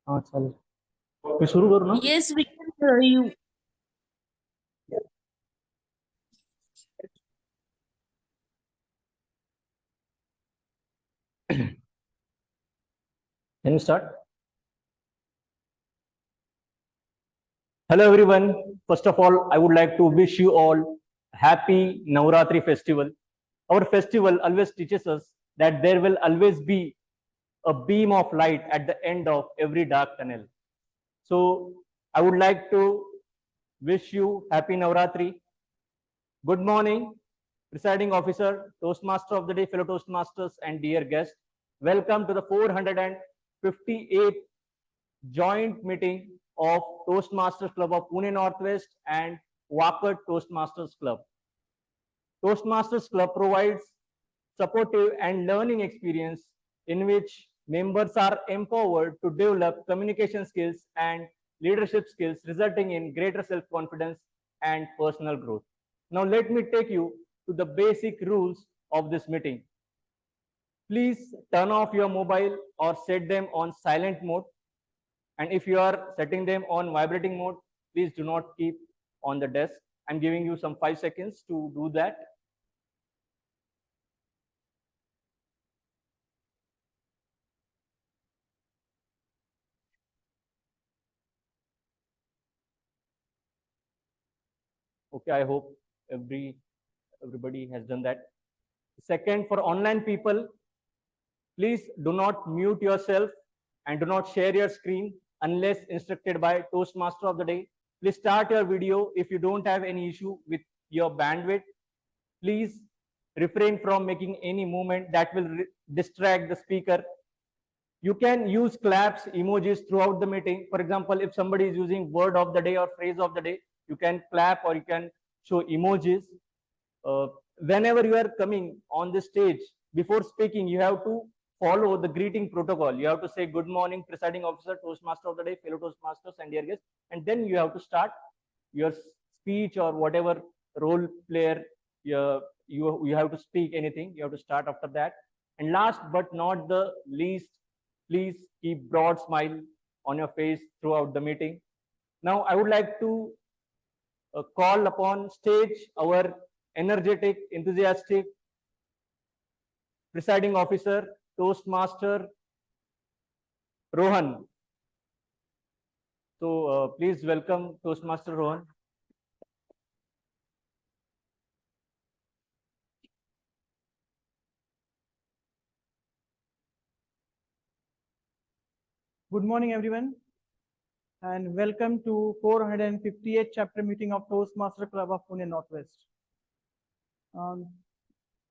हाँ चल मैं शुरू करूँ ना. Yes, we can hear you. Can you start? Hello everyone. First of all, I would like to wish you all happy Navratri festival. Our festival always teaches us that there will always be a beam of light at the end of every dark tunnel. So I would like to wish you happy Navratri. Good morning, presiding officer, Toastmaster of the day, fellow Toastmasters, and dear guests. Welcome to the 458th joint meeting of Toastmasters Club of Pune Northwest and Wakat Toastmasters Club. Toastmasters Club provides supportive and learning experience in which members are empowered to develop communication skills and leadership skills, resulting in greater self-confidence and personal growth. Now, let me take you to the basic rules of this meeting. Please turn off your mobile or set them on silent mode. And if you are setting them on vibrating mode, please do not keep on the desk. I'm giving you some 5 seconds to do that. Okay, I hope everybody has done that. Second, for online people, please do not mute yourself and do not share your screen unless instructed by Toastmaster of the day. Please start your video if you don't have any issue with your bandwidth. Please refrain from making any movement that will distract the speaker. You can use claps, emojis throughout the meeting. For example, if somebody is using word of the day or phrase of the day, you can clap or you can show emojis. Whenever you are coming on the stage, before speaking, you have to follow the greeting protocol. You have to say good morning, presiding officer, Toastmaster of the day, fellow Toastmasters, and dear guests, and then you have to start your speech or whatever role player you have to speak anything. You have to start after that. And last but not the least, please keep broad smile on your face throughout the meeting. Now, I would like to call upon stage our energetic, enthusiastic presiding officer, Toastmaster Rohan. So please welcome Toastmaster Rohan. Good morning, everyone, and welcome to 458th chapter meeting of Toastmaster Club of Pune Northwest.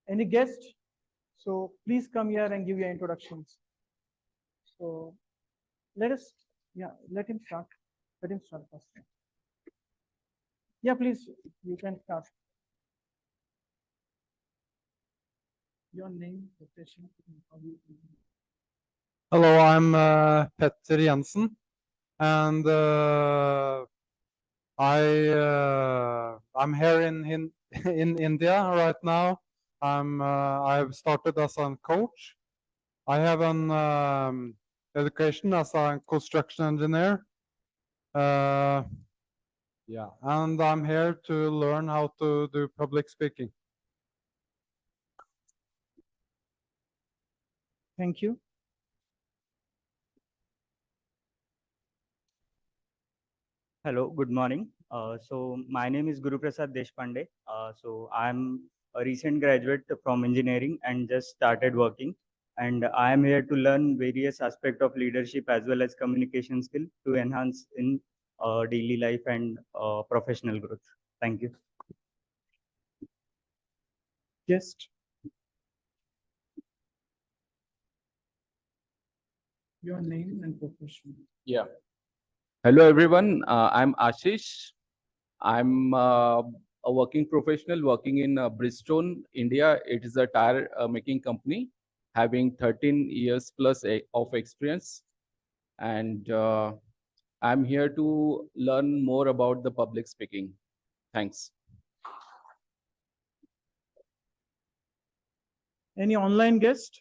Any guest? So please come here and give your introductions. So let him start. Let him start first. Yeah, please, you can start. Your name, profession. Hello, I'm Petter Jensen, and I'm here in India right now. I've started as a coach. I have an education as a construction engineer. Yeah, and I'm here to learn how to do public speaking. Thank you. Hello, good morning. So my name is Guru Prasad Deshpande. So I'm a recent graduate from engineering and just started working. And I am here to learn various aspects of leadership as well as communication skill to enhance in daily life and professional growth. Thank you. Guest. Your name and profession. Yeah. Hello, everyone. I'm Ashish. I'm a working professional working in Bristol, India. It is a tire making company having 13 years plus of experience. And I'm here to learn more about the public speaking. Thanks. Any online guest?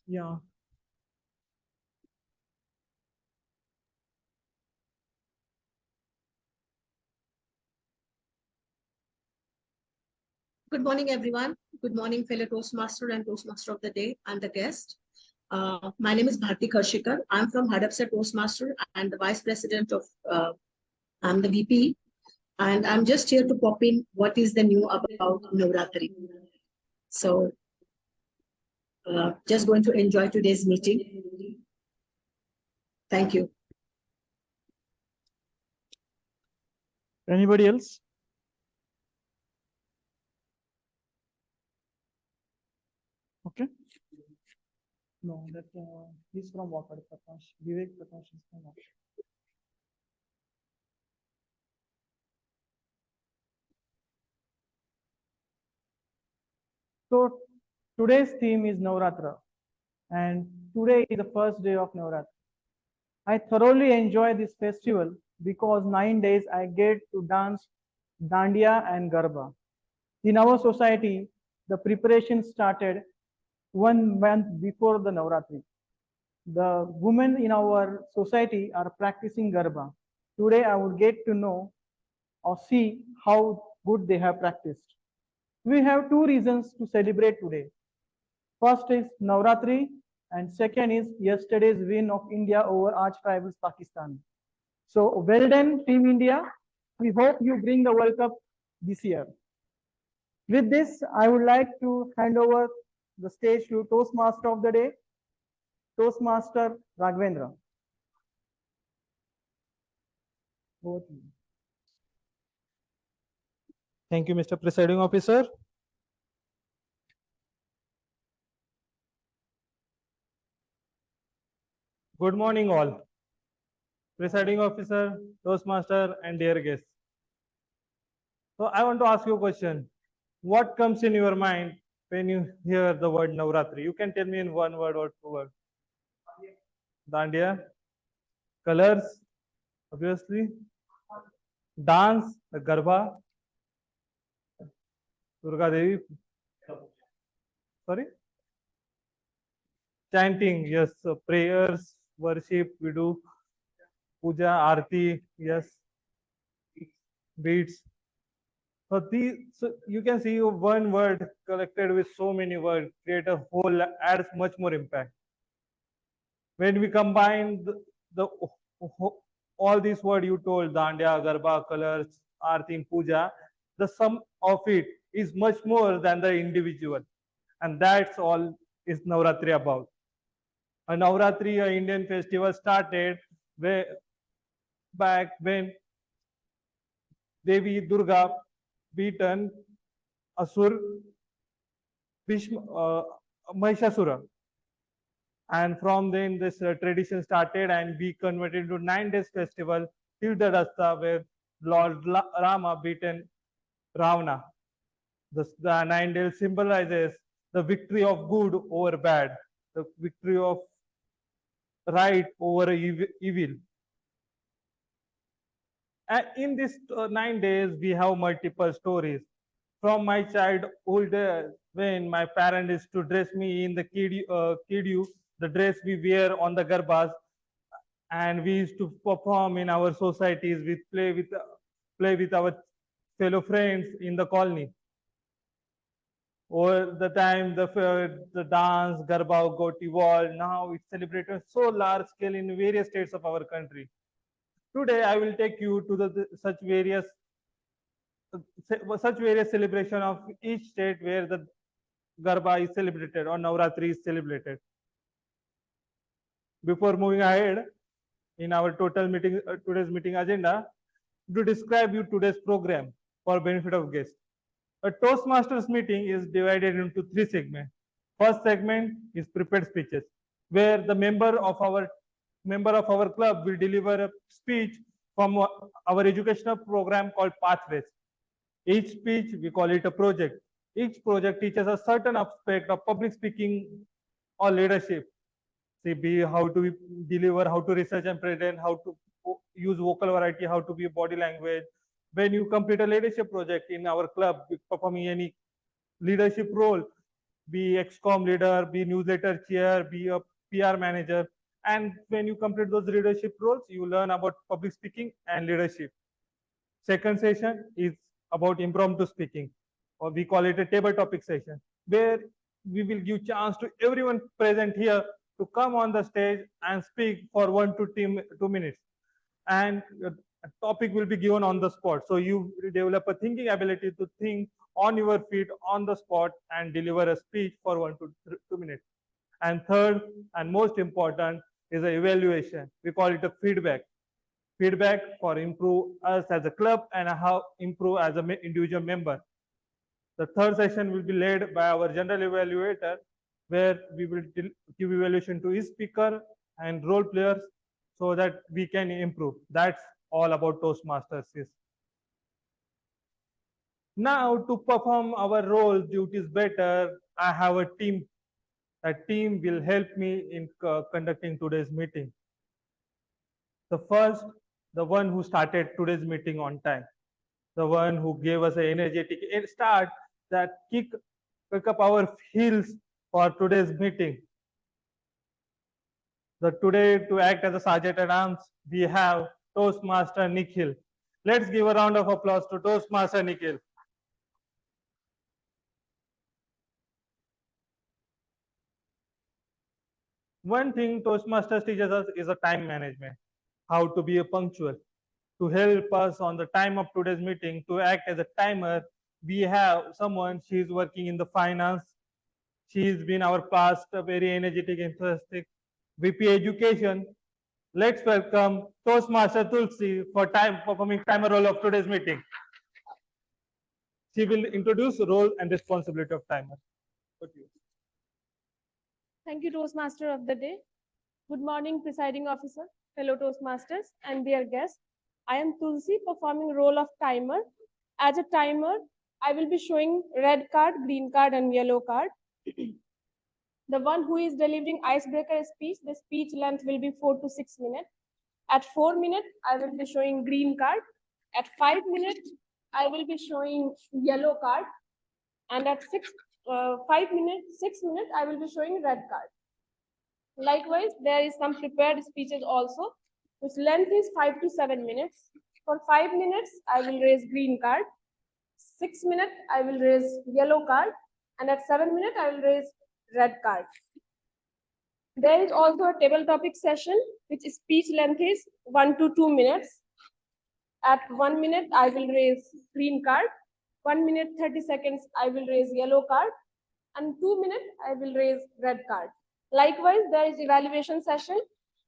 Yeah. Good morning, everyone. Good morning, fellow Toastmaster and Toastmaster of the day and the guest. My name is Bharti Karshikar. I'm from Hadapsar Toastmaster and the Vice President of, I'm the VP. And I'm just here to pop in what is the new about Navratri. So just going to enjoy today's meeting. Thank you. Anybody else? Okay. No, that he's from Wakad Prakash. Vivek Prakash is from Wakad. So today's theme is Navratra, and today is the first day of Navratra. I thoroughly enjoy this festival because 9 days I get to dance Dandiya and Garba. In our society, the preparation started 1 month before the Navratri. The women in our society are practicing Garba. Today I would get to know or see how good they have practiced. We have two reasons to celebrate today. First is Navratri and second is yesterday's win of India over arch rivals Pakistan. So well done, Team India. We hope you bring the World Cup this year. With this, I would like to hand over the stage to Toastmaster of the day, Toastmaster Raghvendra. Over to you. Thank you, Mr. Presiding Officer. Good morning, all. Presiding Officer, Toastmaster, and dear guests. So I want to ask you a question. What comes in your mind when you hear the word Navratri? You can tell me in one word or two words. Dandiya, colors, obviously, dance, the Garba, Durga Devi, sorry, chanting, yes, prayers, worship, we do, puja, arti, yes, beats. So you can see one word collected with so many words, create a whole, adds much more impact. When we combine all these words you told, Dandiya, Garba, colors, Arti, and Puja, the sum of it is much more than the individual. And that's all is Navratri about. A Navratri, an Indian festival, started back when Devi Durga beaten Asur Mahishasura. And from then this tradition started and we converted into 9 days festival till the Rasta where Lord Rama beaten Ravana. The 9 days symbolizes the victory of good over bad, the victory of right over evil. And in these 9 days, we have multiple stories. From my childhood, when my parents used to dress me in the kiddu, the dress we wear on the garbas, and we used to perform in our societies. We play with our fellow friends in the colony. Over the time, the dance, garba got evolved. Now it's celebrated so large scale in various states of our country. Today, I will take you to such various celebration of each state where the Garba is celebrated or Navratri is celebrated. Before moving ahead in our today's meeting agenda, to describe you today's program for benefit of guests. A Toastmasters meeting is divided into 3 segments. First segment is prepared speeches, where the member of our club will deliver a speech from our educational program called Pathways. Each speech, we call it a project. Each project teaches a certain aspect of public speaking or leadership. See, be how to deliver, how to research and present, how to use vocal variety, how to be body language. When you complete a leadership project in our club, performing any leadership role, be excom leader, be newsletter chair, be a PR manager. And when you complete those leadership roles, you learn about public speaking and leadership. Second session is about impromptu speaking, or we call it a table topic session, where we will give chance to everyone present here to come on the stage and speak for 1 to 2 minutes. And a topic will be given on the spot. So you develop a thinking ability to think on your feet on the spot and deliver a speech for 1 to 2 minutes. And third and most important is the evaluation. We call it a feedback. Feedback for improve us as a club and how improve as an individual member. The third session will be led by our general evaluator, where we will give evaluation to each speaker and role players so that we can improve. That's all about Toastmasters. Now, to perform our role duties better, I have a team. That team will help me in conducting today's meeting. The first, the one who started today's meeting on time, the one who gave us an energetic start that kick up our heels for today's meeting. Today, to act as a sergeant at arms, we have Toastmaster Nikhil. Let's give a round of applause to Toastmaster Nikhil. One thing Toastmasters teaches us is a time management, how to be a punctual. To help us on the time of today's meeting, to act as a timer, we have someone, she is working in the finance. She's been our past, very energetic, enthusiastic VP Education. Let's welcome Toastmaster Tulsi for performing timer role of today's meeting. She will introduce role and responsibility of timer. Thank you, Toastmaster of the day. Good morning, presiding officer, fellow Toastmasters, and dear guests. I am Tulsi, performing role of timer. As a timer, I will be showing red card, green card, and yellow card. The one who is delivering icebreaker speech, the speech length will be 4 to 6 minutes. At 4 minutes, I will be showing green card. At 5 minutes, I will be showing yellow card. And at 6 minutes, I will be showing red card. Likewise, there is some prepared speeches also, which length is 5 to 7 minutes. For 5 minutes, I will raise green card. 6 minutes, I will raise yellow card. And at 7 minutes, I will raise red card. There is also a table topic session, which speech length is 1 to 2 minutes. At 1 minute, I will raise green card. 1 minute, 30 seconds, I will raise yellow card. And 2 minutes, I will raise red card. Likewise, there is evaluation session,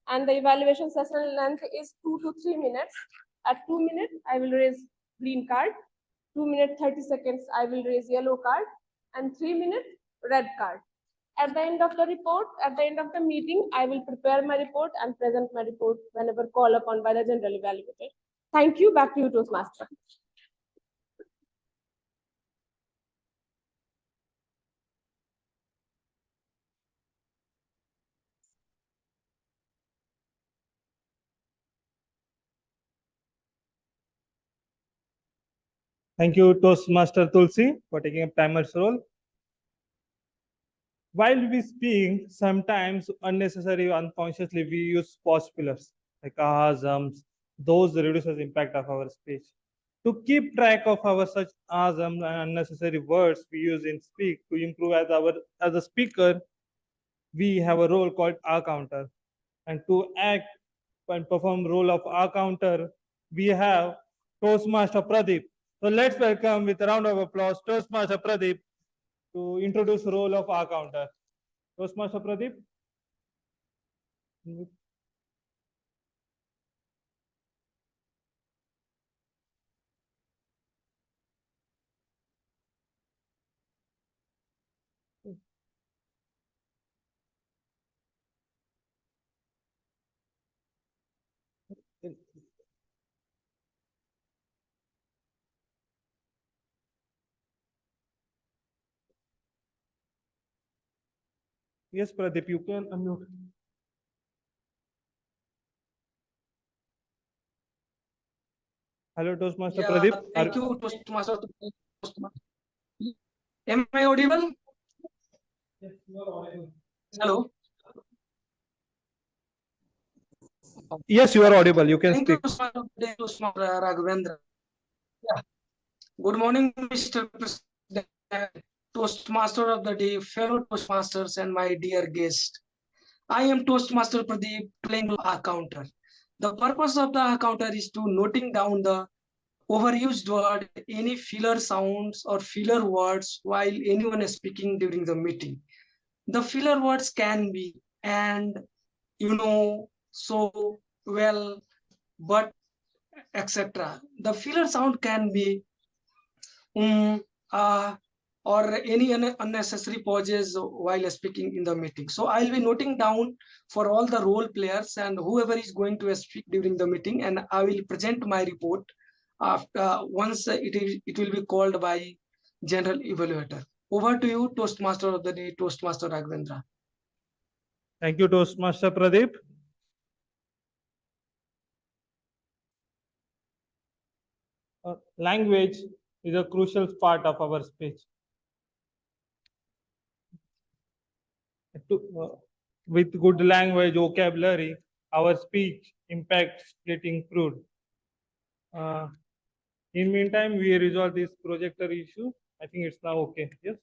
and the evaluation session length is 2 to 3 minutes. At 2 minutes, I will raise green card. 2 minutes, 30 seconds, I will raise yellow card. And 3 minutes, red card. At the end of the report, at the end of the meeting, I will prepare my report and present my report whenever called upon by the general evaluator. Thank you. Back to you, Toastmaster. Thank you, Toastmaster Tulsi, for taking up timer's role. While we speak, sometimes unnecessary, unconsciously, we use pause fillers like ahs, ums. Those reduces impact of our speech. To keep track of our such ahs, ums, and unnecessary words we use in speak to improve as a speaker, we have a role called ah counter. And to act and perform role of ah counter, we have Toastmaster Pradeep. So let's welcome with a round of applause Toastmaster Pradeep to introduce role of ah counter. Toastmaster Pradeep. Yes, Pradeep, you can unmute. Hello, Toastmaster Yeah, Pradeep. thank you, Toastmaster. Am I audible? Hello. Yes, you are audible. You can Thank speak. you, Toastmaster Raghavendra. Yeah. Good morning, Mr. President, Toastmaster of the day, fellow Toastmasters, and my dear guest. I am Toastmaster Pradeep, playing a counter. The purpose of the counter is to noting down the overused word, any filler sounds or filler words while anyone is speaking during the meeting. The filler words can be and, you know, so, well, but, etc. The filler sound can be um, uh, or any unnecessary pauses while speaking in the meeting. So I'll be noting down for all the role players and whoever is going to speak during the meeting, and I will present my report after once it will be called by general evaluator. Over to you, Toastmaster of the day, Toastmaster Raghvendra. Thank you, Toastmaster Pradeep. Language is a crucial part of our speech. With good language vocabulary, our speech impacts getting improved. In meantime, we resolve this projector issue. I think it's now okay. Yes.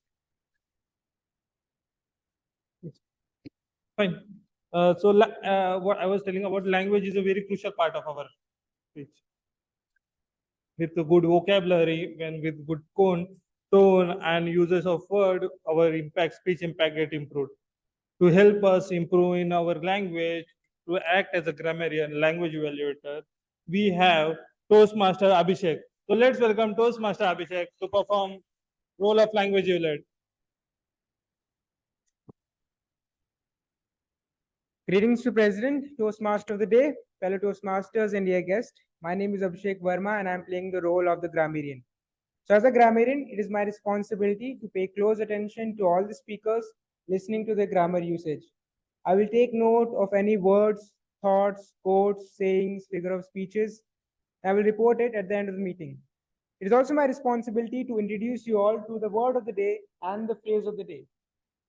Fine. What I was telling about language is a very crucial part of our speech. With a good vocabulary, when with good tone and uses of word, our speech impact get improved. To help us improve in our language, to act as a grammarian, language evaluator, we have Toastmaster Abhishek. So let's welcome Toastmaster Abhishek to perform role of language evaluator. Greetings to President, Toastmaster of the Day, fellow Toastmasters, and dear guest. My name is Abhishek Verma, and I'm playing the role of the grammarian. So, as a grammarian, it is my responsibility to pay close attention to all the speakers listening to their grammar usage. I will take note of any words, thoughts, quotes, sayings, figure of speeches. I will report it at the end of the meeting. It is also my responsibility to introduce you all to the word of the day and the phrase of the day.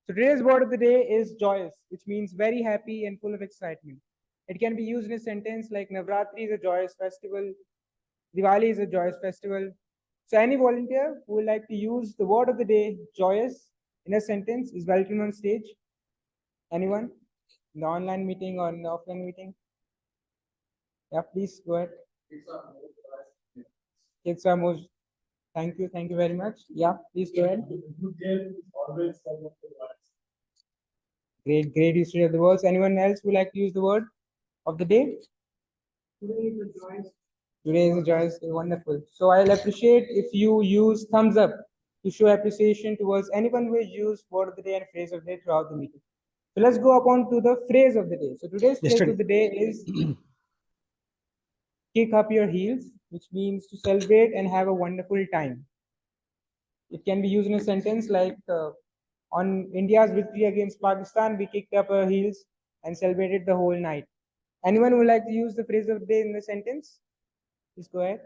So today's word of the day is joyous, which means very happy and full of excitement. It can be used in a sentence like Navratri is a joyous festival, Diwali is a joyous festival. So any volunteer who would like to use the word of the day, joyous, in a sentence is welcome on stage. Anyone? In the online meeting or in the offline meeting? Yeah, please go ahead. Kids are most. Thank you very much. Yeah, please go ahead. Great usage of the words. Anyone else would like to use the word of the day? Today is a joyous day. Wonderful. So I'll appreciate if you use thumbs up to show appreciation towards anyone who has used word of the day and phrase of the day throughout the meeting. So let's go upon to the phrase of the day. So today's phrase of the day is kick up your heels, which means to celebrate and have a wonderful time. It can be used in a sentence like on India's victory against Pakistan, we kicked up our heels and celebrated the whole night. Anyone would like to use the phrase of the day in the sentence? Please go ahead.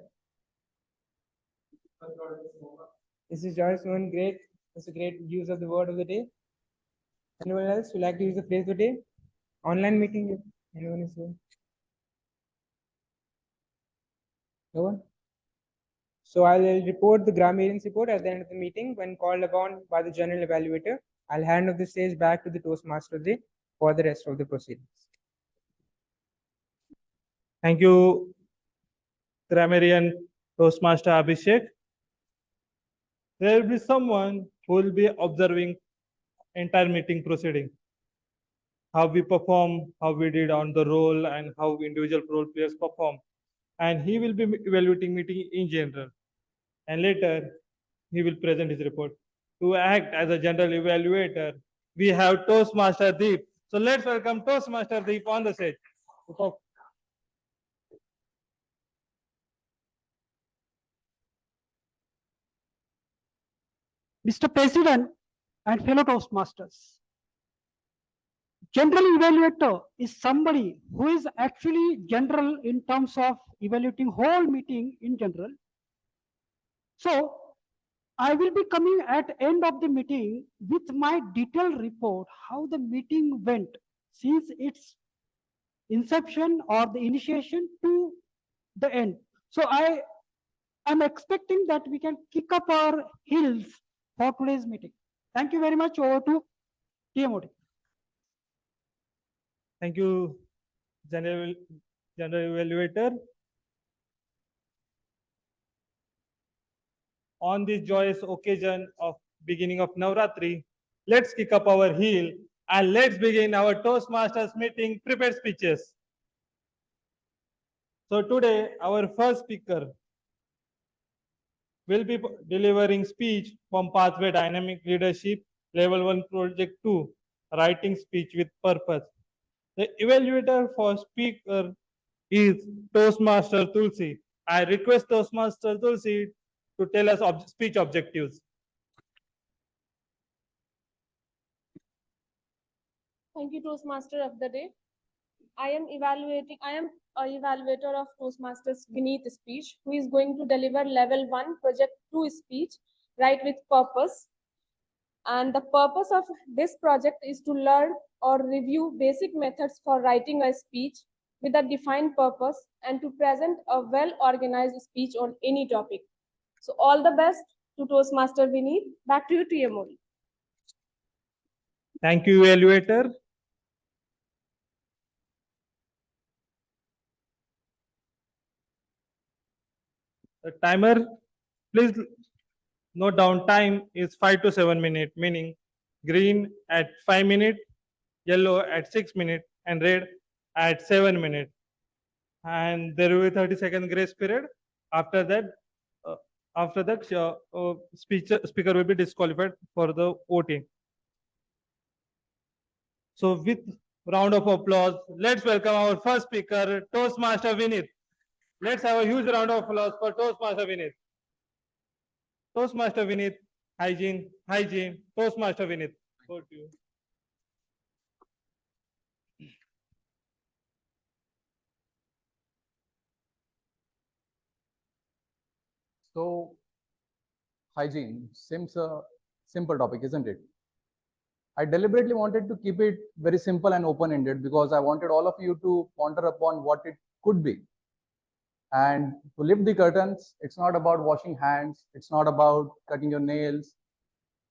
This is Joyce Mohan. Great. That's a great use of the word of the day. Anyone else would like to use the phrase of the day? Online meeting, anyone is here? No one? So I'll report the grammarian's report at the end of the meeting when called upon by the general evaluator. I'll hand off the stage back to the Toastmaster day for the rest of the proceedings. Thank you, grammarian Toastmaster Abhishek. There will be someone who will be observing entire meeting proceeding. How we perform, how we did on the role, and how individual role players perform. And he will be evaluating meeting in general. And later, he will present his report. To act as a general evaluator, we have Toastmaster Deep. So let's welcome Toastmaster Deep on the stage. Mr. President and fellow Toastmasters, General evaluator is somebody who is actually general in terms of evaluating whole meeting in general. So I will be coming at end of the meeting with my detailed report, how the meeting went since its inception or the initiation to the end. So I am expecting that we can kick up our heels for today's meeting. Thank you very much. Over to TMOD. Thank you, General Evaluator. On this joyous occasion of beginning of Navratri, let's kick up our heel and let's begin our Toastmasters meeting prepared speeches. So today, our first speaker will be delivering speech from Pathway Dynamic Leadership Level 1 Project 2, Writing Speech with Purpose. The evaluator for speaker is Toastmaster Tulsi. I request Toastmaster Tulsi to tell us speech objectives. Thank you, Toastmaster of the day. I am a evaluator of Toastmasters Vineet speech, who is going to deliver level 1 project 2 speech, Write with Purpose. And the purpose of this project is to learn or review basic methods for writing a speech with a defined purpose and to present a well-organized speech on any topic. So all the best to Toastmaster Vineet. Back to you, TMOD. Thank you, evaluator. The timer, please note down, time is 5 to 7 minutes, meaning green at 5 minutes, yellow at 6 minutes, and red at 7 minutes. And there will be 30-second grace period. After that, speaker will be disqualified for the voting. So with round of applause, let's welcome our first speaker, Toastmaster Vineet. Let's have a huge round of applause for Toastmaster Vineet. Toastmaster Vineet, hygiene, Toastmaster Vineet. Over to you. So, hygiene seems a simple topic, isn't it? I deliberately wanted to keep it very simple and open-ended because I wanted all of you to ponder upon what it could be. And to lift the curtains, it's not about washing hands, it's not about cutting your nails.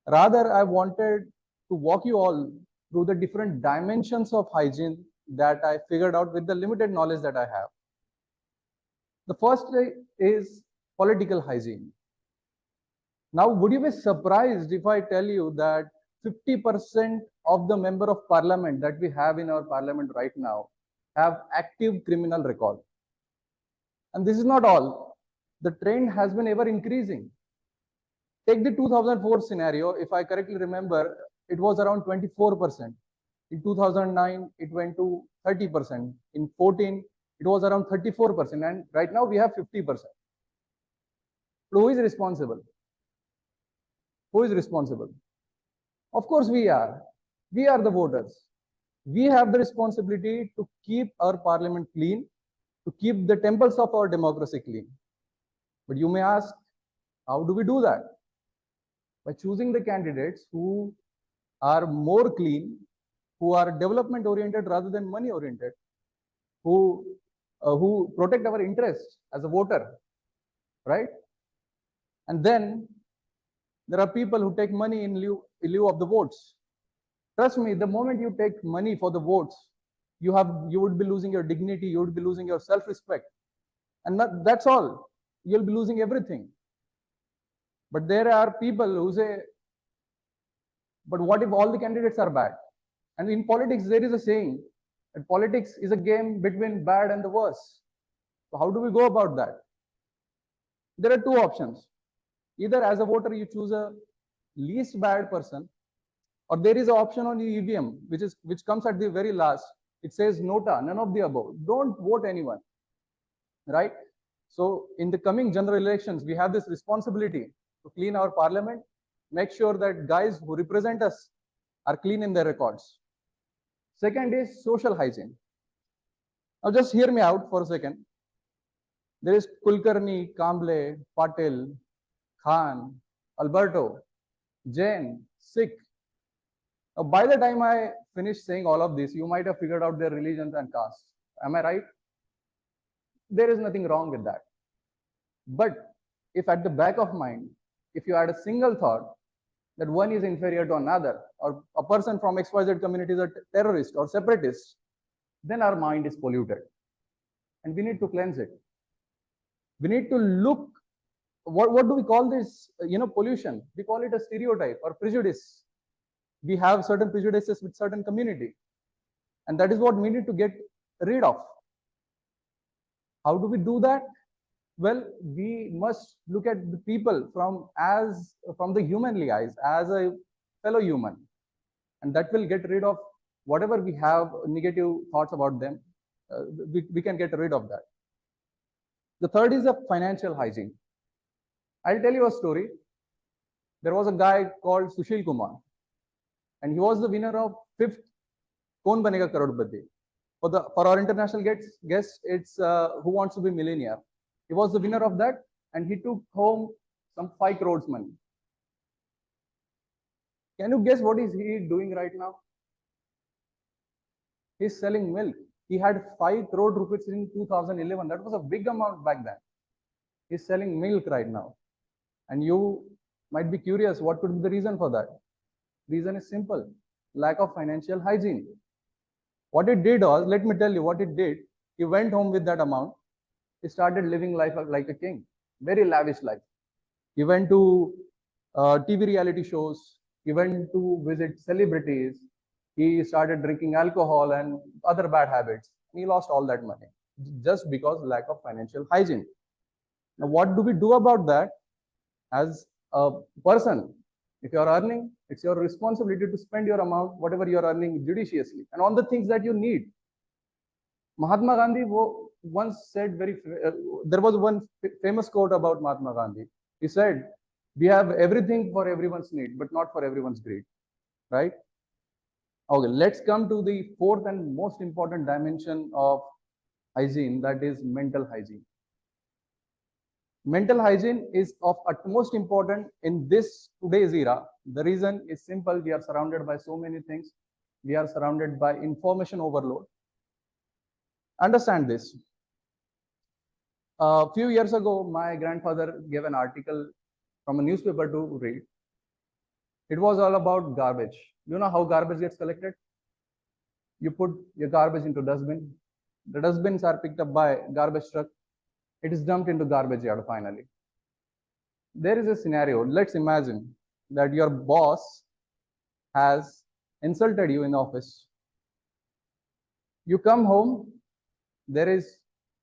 Rather, I wanted to walk you all through the different dimensions of hygiene that I figured out with the limited knowledge that I have. The first is political hygiene. Now, would you be surprised if I tell you that 50% of the member of parliament that we have in our parliament right now have active criminal record? And this is not all. The trend has been ever increasing. Take the 2004 scenario. If I correctly remember, it was around 24%. In 2009, it went to 30%. In 14, it was around 34%. And right now we have 50%. So who is responsible? Who is responsible? Of course we are. We are the voters. We have the responsibility to keep our parliament clean, to keep the temples of our democracy clean. But you may ask, how do we do that? By choosing the candidates who are more clean, who are development oriented rather than money oriented, who protect our interests as a voter, right? And then there are people who take money in lieu of the votes. Trust me, the moment you take money for the votes, you would be losing your dignity, you would be losing your self-respect. And that's all. You'll be losing everything. But there are people who say, but what if all the candidates are bad? And in politics, there is a saying that politics is a game between bad and the worst. So how do we go about that? There are two options. Either as a voter, you choose a least bad person, or there is an option on the EVM, which comes at the very last. It says nota, none of the above. Don't vote anyone, right? So in the coming general elections, we have this responsibility to clean our parliament, make sure that guys who represent us are clean in their records. Second is social hygiene. Now just hear me out for a second. There is Kulkarni, Kamble, Patil, Khan, Alberto, Jain, Sikh. Now, by the time I finish saying all of this, you might have figured out their religions and castes. Am I right? There is nothing wrong with that. But if at the back of mind, if you had a single thought that one is inferior to another, or a person from XYZ community is a terrorist or separatist, then our mind is polluted. And we need to cleanse it. We need to look, what do we call this, pollution? We call it a stereotype or prejudice. We have certain prejudices with certain community. And that is what we need to get rid of. How do we do that? Well, we must look at the people from the humanly eyes, as a fellow human. And that will get rid of whatever we have negative thoughts about them. We can get rid of that. The third is the financial hygiene. I'll tell you a story. There was a guy called Sushil Kumar, and he was the winner of 5th Kaun Banega Crorepati. For our international guests, it's Who Wants to Be Millionaire. He was the winner of that, and he took home some 5 crores money. Can you guess what is he doing right now? He's selling milk. He had 5 crore rupees in 2011. That was a big amount back then. He's selling milk right now. And you might be curious, what could be the reason for that? Reason is simple: lack of financial hygiene. What it did was, let me tell you what it did. He went home with that amount. He started living life like a king, very lavish life. He went to TV reality shows. He went to visit celebrities. He started drinking alcohol and other bad habits. He lost all that money just because lack of financial hygiene. Now, what do we do about that? As a person, if you are earning, it's your responsibility to spend your amount, whatever you are earning, judiciously and on the things that you need. Mahatma Gandhi once said there was one famous quote about Mahatma Gandhi. He said, "We have everything for everyone's need, but not for everyone's greed." Right? Okay, let's come to the fourth and most important dimension of hygiene, that is mental hygiene. Mental hygiene is of utmost importance in this today's era. The reason is simple: we are surrounded by so many things. We are surrounded by information overload. Understand this. A few years ago, my grandfather gave an article from a newspaper to read. It was all about garbage. You know how garbage gets collected? You put your garbage into dustbin. The dustbins are picked up by garbage truck. It is dumped into garbage yard finally. There is a scenario. Let's imagine that your boss has insulted you in the office. You come home,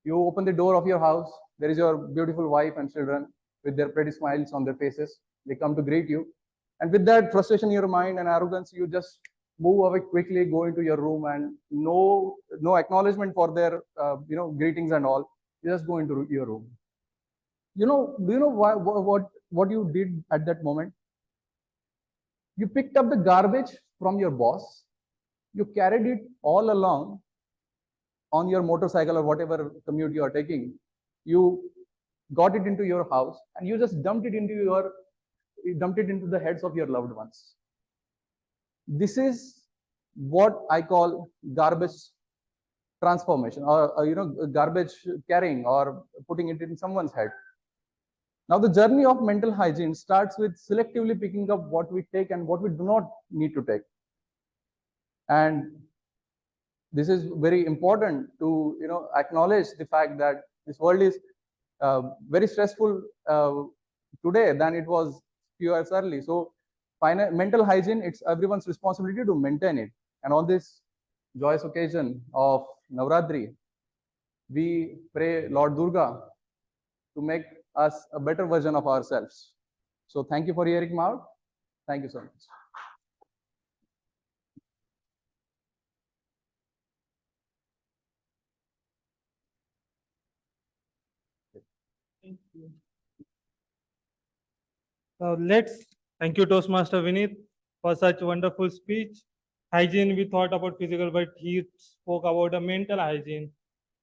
you open the door of your house, there is your beautiful wife and children with their pretty smiles on their faces. They come to greet you. And with that frustration in your mind and arrogance, you just move away quickly, go into your room, and no acknowledgement for their greetings and all. You just go into your room. Do you know what you did at that moment? You picked up the garbage from your boss. You carried it all along on your motorcycle or whatever commute you are taking. You got it into your house and you just dumped it into the heads of your loved ones. This is what I call garbage transformation, or garbage carrying or putting it in someone's head. Now, the journey of mental hygiene starts with selectively picking up what we take and what we do not need to take. And this is very important to acknowledge the fact that this world is very stressful today than it was few years early. So mental hygiene, it's everyone's responsibility to maintain it. And on this joyous occasion of Navratri, we pray Lord Durga to make us a better version of ourselves. So thank you for hearing me out. Thank you so much. Thank you. Now thank you, Toastmaster Vineet, for such wonderful speech. hygiene, we thought about physical, but he spoke about a mental hygiene,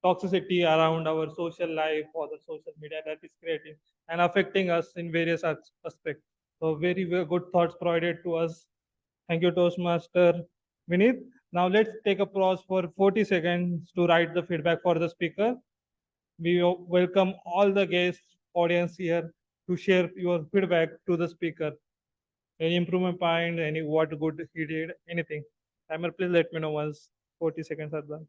toxicity around our social life or the social media that is creating and affecting us in various aspects. So very good thoughts provided to us. Thank you, Toastmaster Vineet. Now let's take a pause for 40 seconds to write the feedback for the speaker. We welcome all the guests, audience here to share your feedback to the speaker. Any improvement point, any what good he did, anything. Timer, please let me know once 40 seconds are done.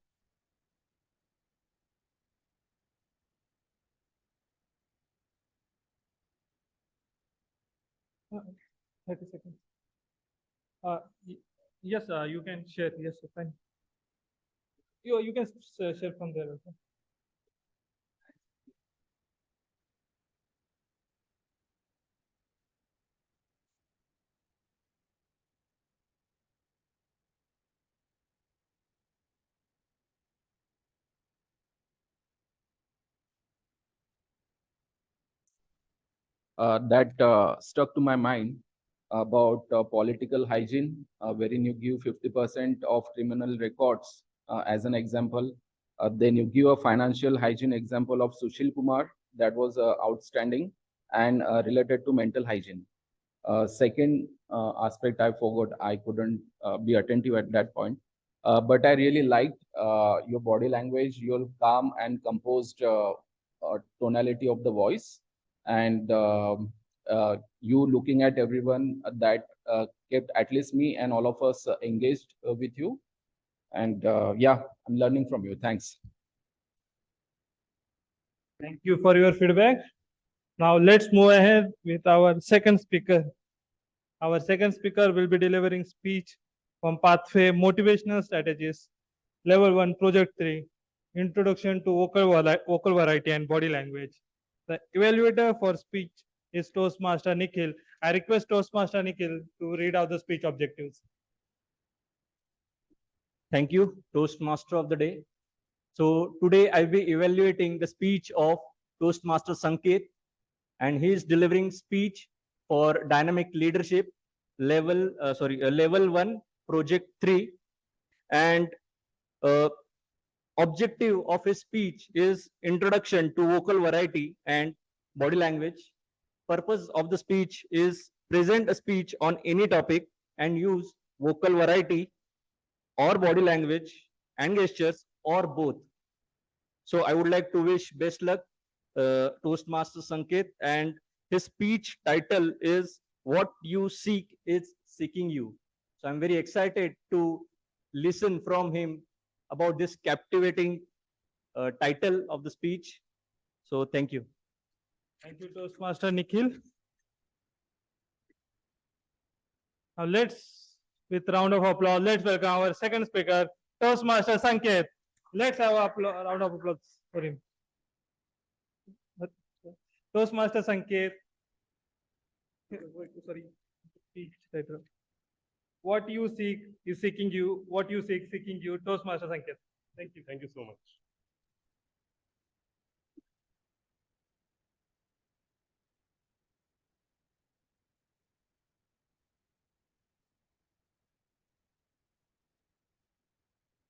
Uh, 30 seconds. Yes, you can share. Yes, fine. You can share from there. Okay? That stuck to my mind about political hygiene. Wherein you give 50% of criminal records as an example. Then you give a financial hygiene example of Sushil Kumar that was outstanding and related to mental hygiene. Second aspect I forgot, I couldn't be attentive at that point. But I really liked your body language, your calm and composed tonality of the voice, and you looking at everyone that kept at least me and all of us engaged with you. And yeah, I'm learning from you. Thanks. Thank you for your feedback. Now let's move ahead with our second speaker. Our second speaker will be delivering speech from Pathway Motivational Strategies, Level 1, Project 3, Introduction to Vocal Variety and Body Language. The evaluator for speech is Toastmaster Nikhil. I request Toastmaster Nikhil to read out the speech objectives. Thank you, Toastmaster of the day. So today I'll be evaluating the speech of Toastmaster Sanket, and he is delivering speech for dynamic leadership level level 1 project 3, and objective of his speech is introduction to vocal variety and body language. Purpose of the speech is present a speech on any topic and use vocal variety or body language and gestures or both. So I would like to wish best luck Toastmaster Sanket, and his speech title is What You Seek is Seeking You. So I'm very excited to listen from him about this captivating title of the speech. So thank you. Thank you, Toastmaster Nikhil. Now with round of applause, let's welcome our second speaker, Toastmaster Sanket. Let's have a round of applause for him. Toastmaster Sanket. Sorry. What you seek is seeking you. What you seek, seeking you. Toastmaster Sanket. Thank you. Thank you so much.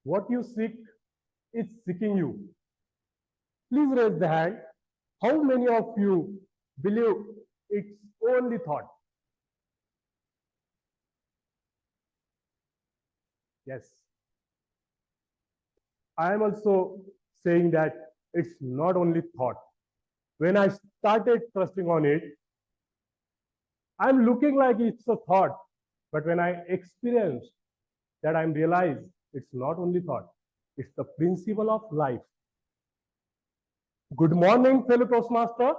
What you seek is seeking you. Please raise the hand. How many of you believe it's only thought? Yes. I am also saying that it's not only thought. When I started trusting on it, I'm looking like it's a thought. But when I experience that, I'm realized it's not only thought, it's the principle of life. Good morning, fellow Toastmaster,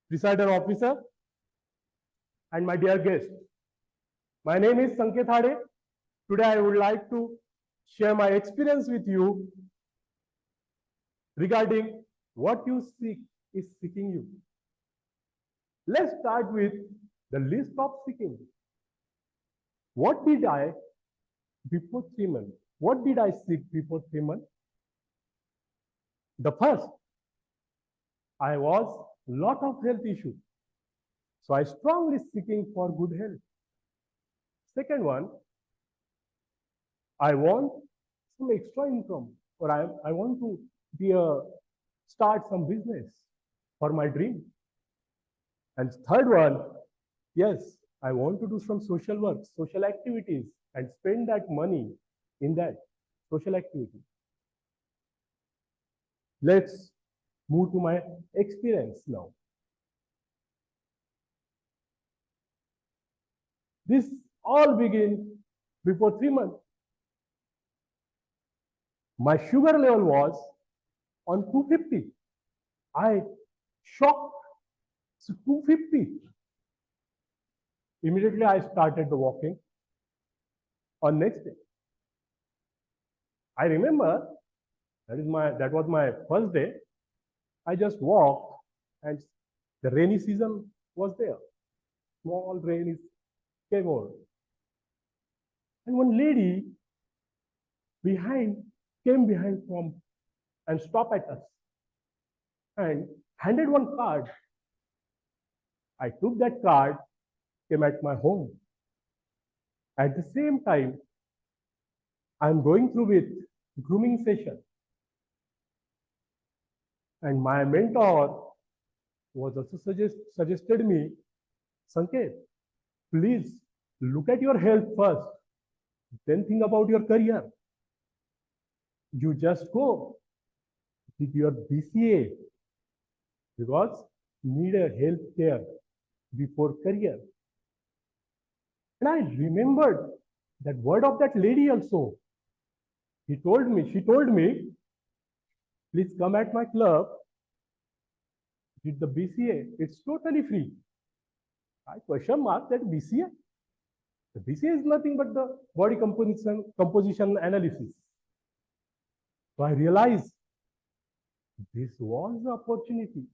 presiding officer, and my dear guest. My name is Sanket Hade. Today I would like to share my experience with you regarding what you seek is seeking you. Let's start with the list of seeking. What did I before 3 months? What did I seek before 3 months? The first, I was lot of health issues. So I strongly seeking for good health. Second one, I want some extra income, or I want to be start some business for my dream. And third one, yes, I want to do some social work, social activities, and spend that money in that social activity. Let's move to my experience now. This all began before 3 months. My sugar level was on 250. I shocked. So 250. Immediately I started the walking on next day. I remember that was my first day. I just walked and the rainy season was there. Small rain came over. And one lady came behind from and stopped at us and handed one card. I took that card, came at my home. At the same time, I'm going through with grooming session. And my mentor was also suggested me, Sanket, please look at your health first, then think about your career. You just go with your BCA because you need a health care before career. And I remembered that word of that lady also. She told me, please come at my club with the BCA. It's totally free. I question mark that BCA. The BCA is nothing but the body composition analysis. So I realized this was the opportunity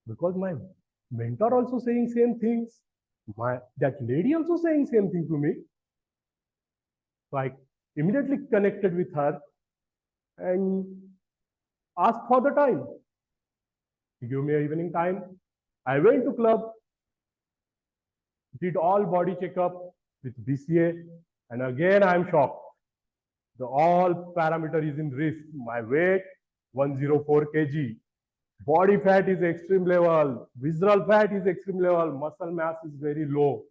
because my mentor also saying same things. That lady also saying same thing to me. So I immediately connected with her and asked for the time. She gave me an evening time. I went to club, did all body checkup with BCA, and again I am shocked. The all parameter is in risk. My weight 104 kg. Body fat is extreme level. Visceral fat is extreme level. Muscle mass is very low.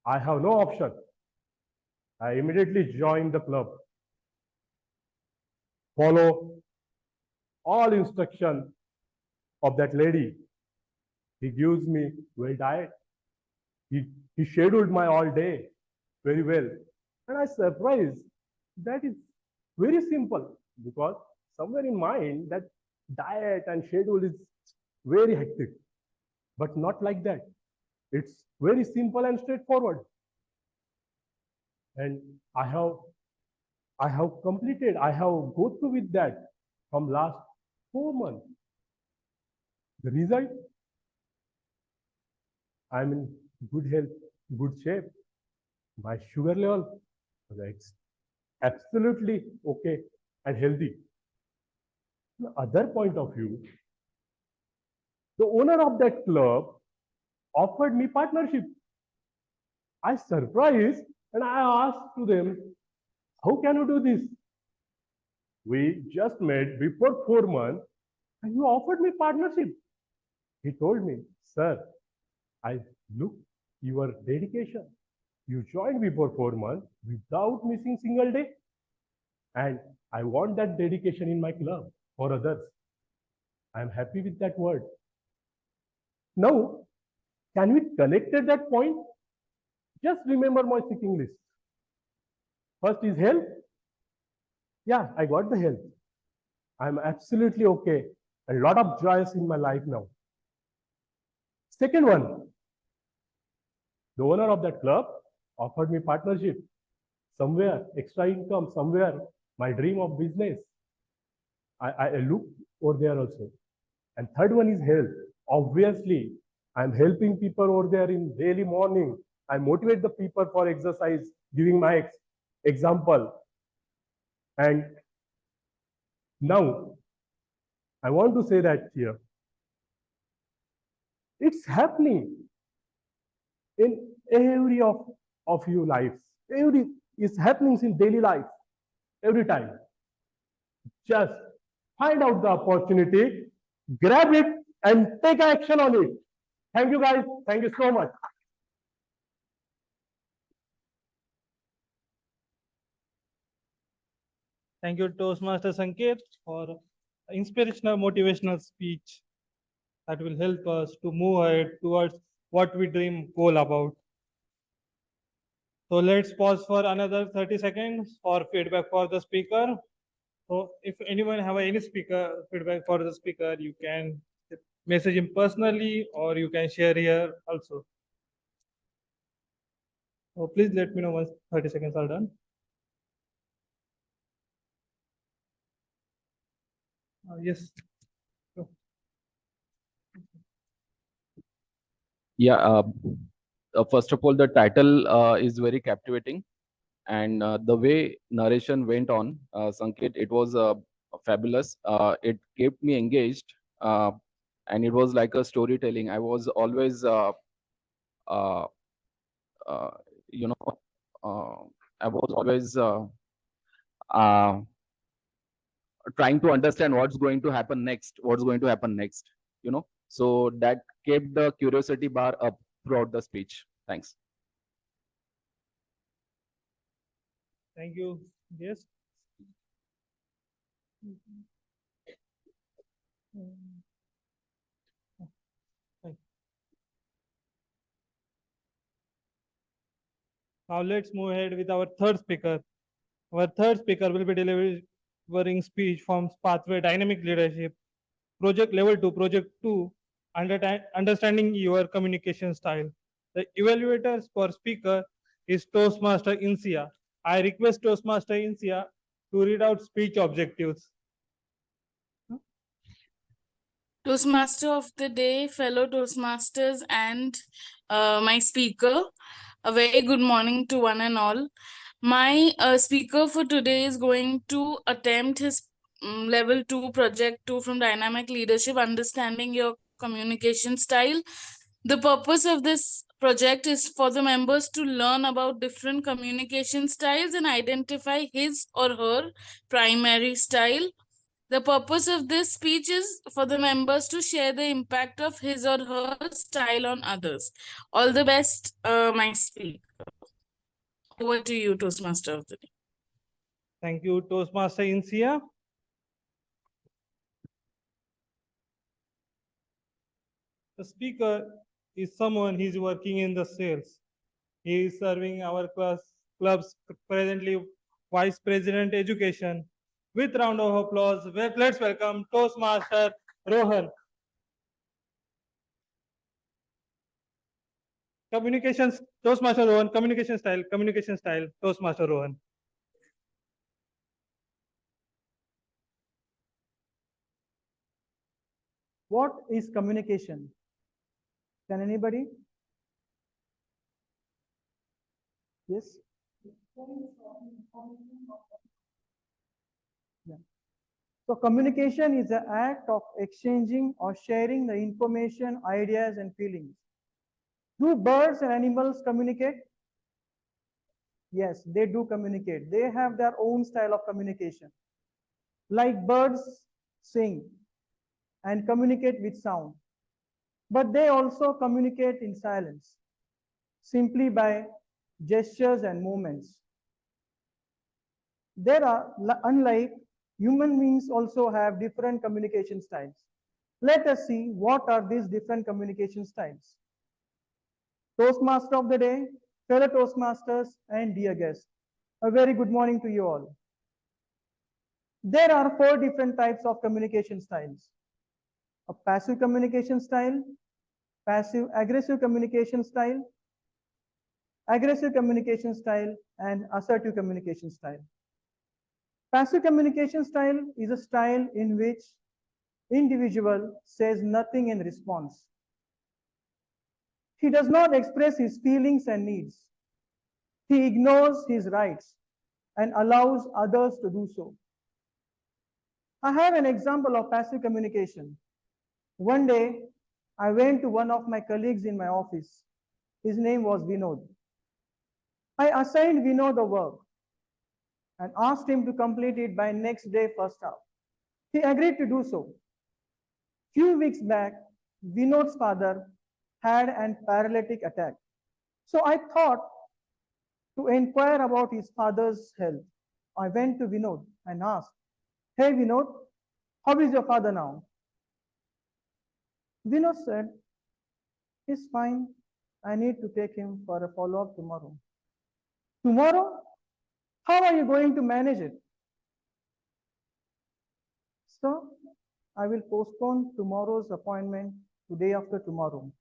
I have no option. I immediately joined the club. Follow all instruction of that lady. He gives me well diet. He scheduled my all day very well. And I surprised that is very simple because somewhere in mind that diet and schedule is very hectic, but not like that. It's very simple and straightforward. And I have completed, I have go through with that from last 4 months. The result, I'm in good health, good shape. My sugar level is absolutely okay and healthy. The other point of view, the owner of that club offered me partnership. I surprised and I asked to them, how can you do this? We just met before 4 months and you offered me partnership. He told me, sir, I look your dedication. You joined before 4 months without missing single day. And I want that dedication in my club for others. I'm happy with that word. Now, can we connect at that point? Just remember my seeking list. First is health. Yeah, I got the health. I'm absolutely okay. A lot of joys in my life now. Second one, the owner of that club offered me partnership. Somewhere, extra income, somewhere, my dream of business. I look over there also. And third one is health. Obviously, I'm helping people over there in daily morning. I motivate the people for exercise, giving my example. And now, I want to say that here. It's happening in every of your lives. is happening in daily life every time. Just find out the opportunity, grab it, and take action on it. Thank you, guys. Thank you so much. Thank you, Toastmaster Sanket, for inspirational, motivational speech that will help us to move ahead towards what we dream goal about. So let's pause for another 30 seconds for feedback for the speaker. So if anyone have any feedback for the speaker, you can message him personally or you can share here also. So please let me know once 30 seconds are done. Yes. Go. Yeah. First of all, the title is very captivating, and the way narration went on, Sanket, it was fabulous. It kept me engaged, and it was like a storytelling. I was always, uh, you know, I was always uh, trying to understand what's going to happen next, so that kept the curiosity bar up throughout the speech. Thanks. Thank you. Yes. Now let's move ahead with our third speaker. Our third speaker will be delivering speech from Pathway Dynamic Leadership, Project Level 2, Project 2, Understanding Your Communication Style. The evaluators for speaker is Toastmaster Insia. I request Toastmaster Insia to read out speech objectives. Toastmaster of the day, fellow Toastmasters, and my speaker. A very good morning to one and all. My speaker for today is going to attempt his level 2 project 2 from Dynamic Leadership, Understanding Your Communication Style. The purpose of this project is for the members to learn about different communication styles and identify his or her primary style. The purpose of this speech is for the members to share the impact of his or her style on others. All the best, my speaker. Over to you, Toastmaster of the day. Thank you, Toastmaster Insia. The speaker is someone who is working in the sales. He is serving our clubs presently Vice President Education. With round of applause, let's welcome Toastmaster Rohan. Communications, Toastmaster Rohan, communication style, Toastmaster Rohan. What is communication? Can anybody? Yes? Yeah. So communication is the act of exchanging or sharing the information, ideas, and feelings. Do birds and animals communicate? Yes, they do communicate. They have their own style of communication. Like birds sing and communicate with sound. But they also communicate in silence, simply by gestures and movements. Unlike human beings also have different communication styles. Let us see what are these different communication styles. Toastmaster of the day, fellow Toastmasters, and dear guests, a very good morning to you all. There are 4 different types of communication styles. A passive communication style, passive aggressive communication style, aggressive communication style, and assertive communication style. Passive communication style is a style in which individual says nothing in response. He does not express his feelings and needs. He ignores his rights and allows others to do so. I have an example of passive communication. One day, I went to one of my colleagues in my office. His name was Vinod. I assigned Vinod a work. and asked him to complete it by next day first half. He agreed to do so. Few weeks back, Vinod's father had an paralytic attack. So I thought to inquire about his father's health. I went to Vinod and asked, "Hey Vinod, how is your father now?" Vinod said, "He's fine. I need to take him for a follow-up tomorrow." Tomorrow? How are you going to manage it? So I will postpone tomorrow's appointment to day after tomorrow.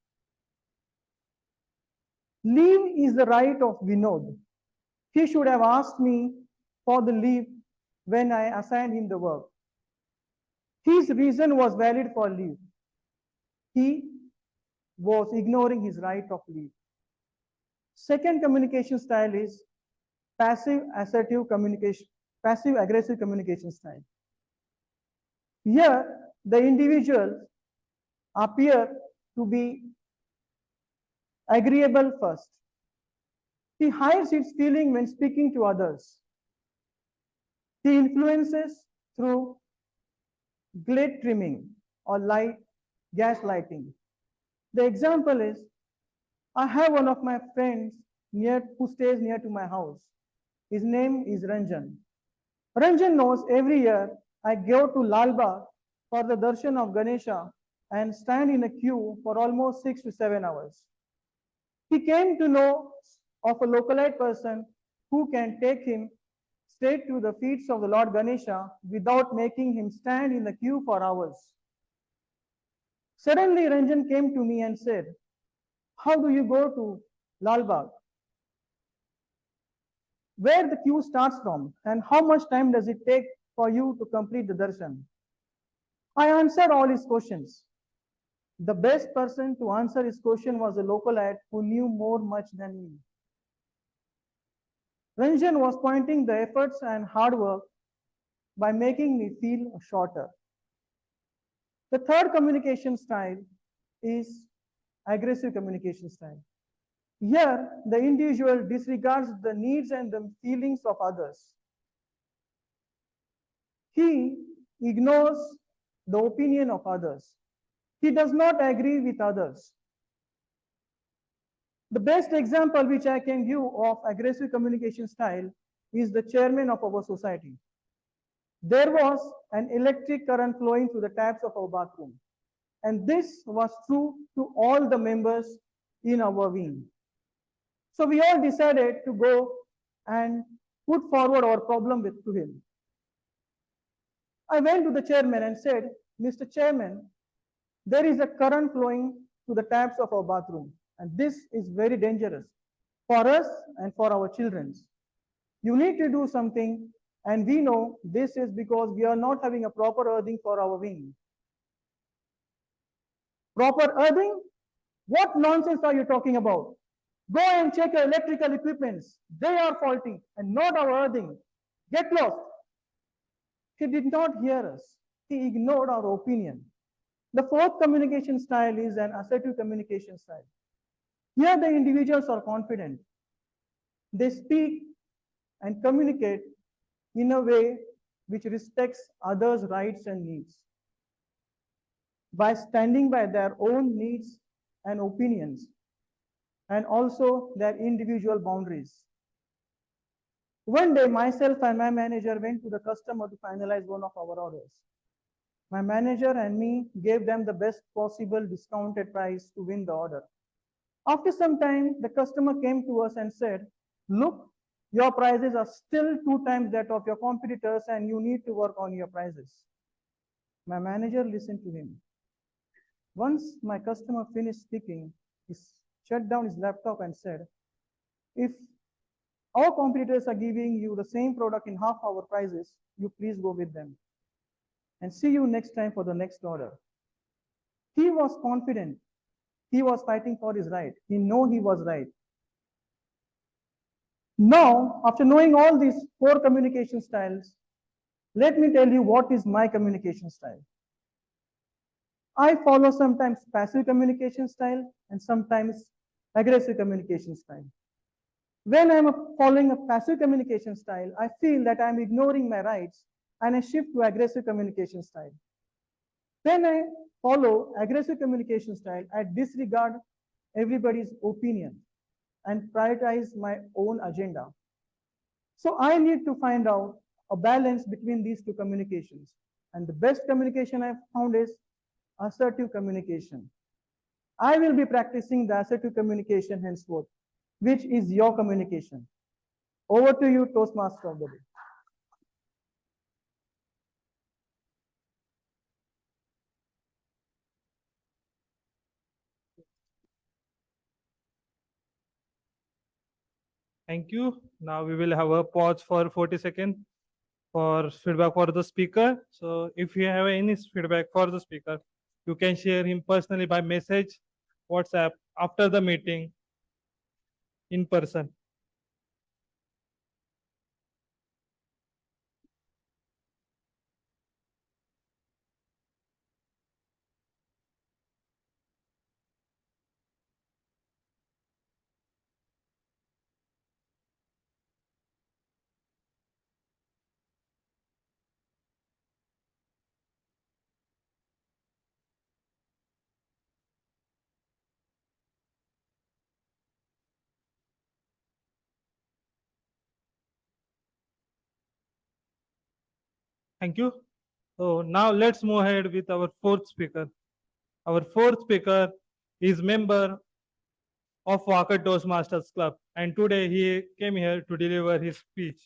Leave is the right of Vinod. He should have asked me for the leave when I assigned him the work. His reason was valid for leave. He was ignoring his right of leave. Second communication style is passive assertive communication, passive aggressive communication style. Here, the individuals appear to be agreeable first. He hides his feeling when speaking to others. He influences through glade trimming or light gaslighting. The example is, I have one of my friends who stays near to my house. His name is Ranjan. Ranjan knows every year I go to Lalbagh for the darshan of Ganesha and stand in a queue for almost 6 to 7 hours. He came to know of a localite person who can take him straight to the feet of the Lord Ganesha without making him stand in the queue for hours. Suddenly, Ranjan came to me and said, "How do you go to Lalbagh? Where the queue starts from, and how much time does it take for you to complete the darshan?" I answered all his questions. The best person to answer his question was a localite who knew much than me. Ranjan was pointing the efforts and hard work by making me feel shorter. The third communication style is aggressive communication style. Here, the individual disregards the needs and the feelings of others. He ignores the opinion of others. He does not agree with others. The best example which I can give of aggressive communication style is the chairman of our society. There was an electric current flowing through the taps of our bathroom. And this was true to all the members in our wing. So we all decided to go and put forward our problem to him. I went to the chairman and said, "Mr. Chairman, there is a current flowing to the taps of our bathroom, and this is very dangerous for us and for our children. You need to do something, and we know this is because we are not having a proper earthing for our wing." Proper earthing? What nonsense are you talking about? Go and check your electrical equipments. They are faulty and not our earthing. Get lost. He did not hear us. He ignored our opinion. The fourth communication style is an assertive communication style. Here the individuals are confident. They speak and communicate in a way which respects others' rights and needs. By standing by their own needs and opinions, and also their individual boundaries. One day, myself and my manager went to the customer to finalize one of our orders. My manager and me gave them the best possible discounted price to win the order. After some time, the customer came to us and said, "Look, your prices are still 2 times that of your competitors and you need to work on your prices." My manager listened to him. Once my customer finished speaking, he shut down his laptop and said, "If our competitors are giving you the same product in half our prices, you please go with them. And see you next time for the next order." He was confident. He was fighting for his right. He knew he was right. Now, after knowing all these 4 communication styles, let me tell you what is my communication style. I follow sometimes passive communication style and sometimes aggressive communication style. When I'm following a passive communication style, I feel that I'm ignoring my rights and I shift to aggressive communication style. When I follow aggressive communication style, I disregard everybody's opinion and prioritize my own agenda. So I need to find out a balance between these two communications. And the best communication I've found is assertive communication. I will be practicing the assertive communication henceforth, which is your communication. Over to you, Toastmaster of the day. Thank you. Now we will have a pause for 40 seconds for feedback for the speaker. So if you have any feedback for the speaker, you can share him personally by message, WhatsApp, after the meeting, in person. Thank you. So now let's move ahead with our fourth speaker. Our fourth speaker is member of Walker Toastmasters Club, and today he came here to deliver his speech.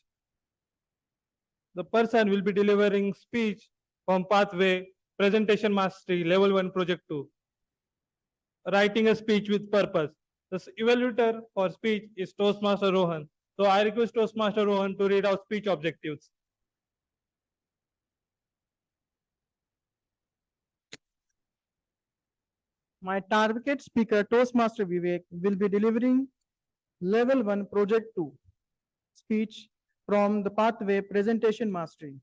The person will be delivering speech from Pathway Presentation Mastery Level 1 Project 2. Writing a speech with purpose. The evaluator for speech is Toastmaster Rohan. So I request Toastmaster Rohan to read out speech objectives. My target speaker, Toastmaster Vivek, will be delivering Level 1 Project 2 speech from the Pathway Presentation Mastery.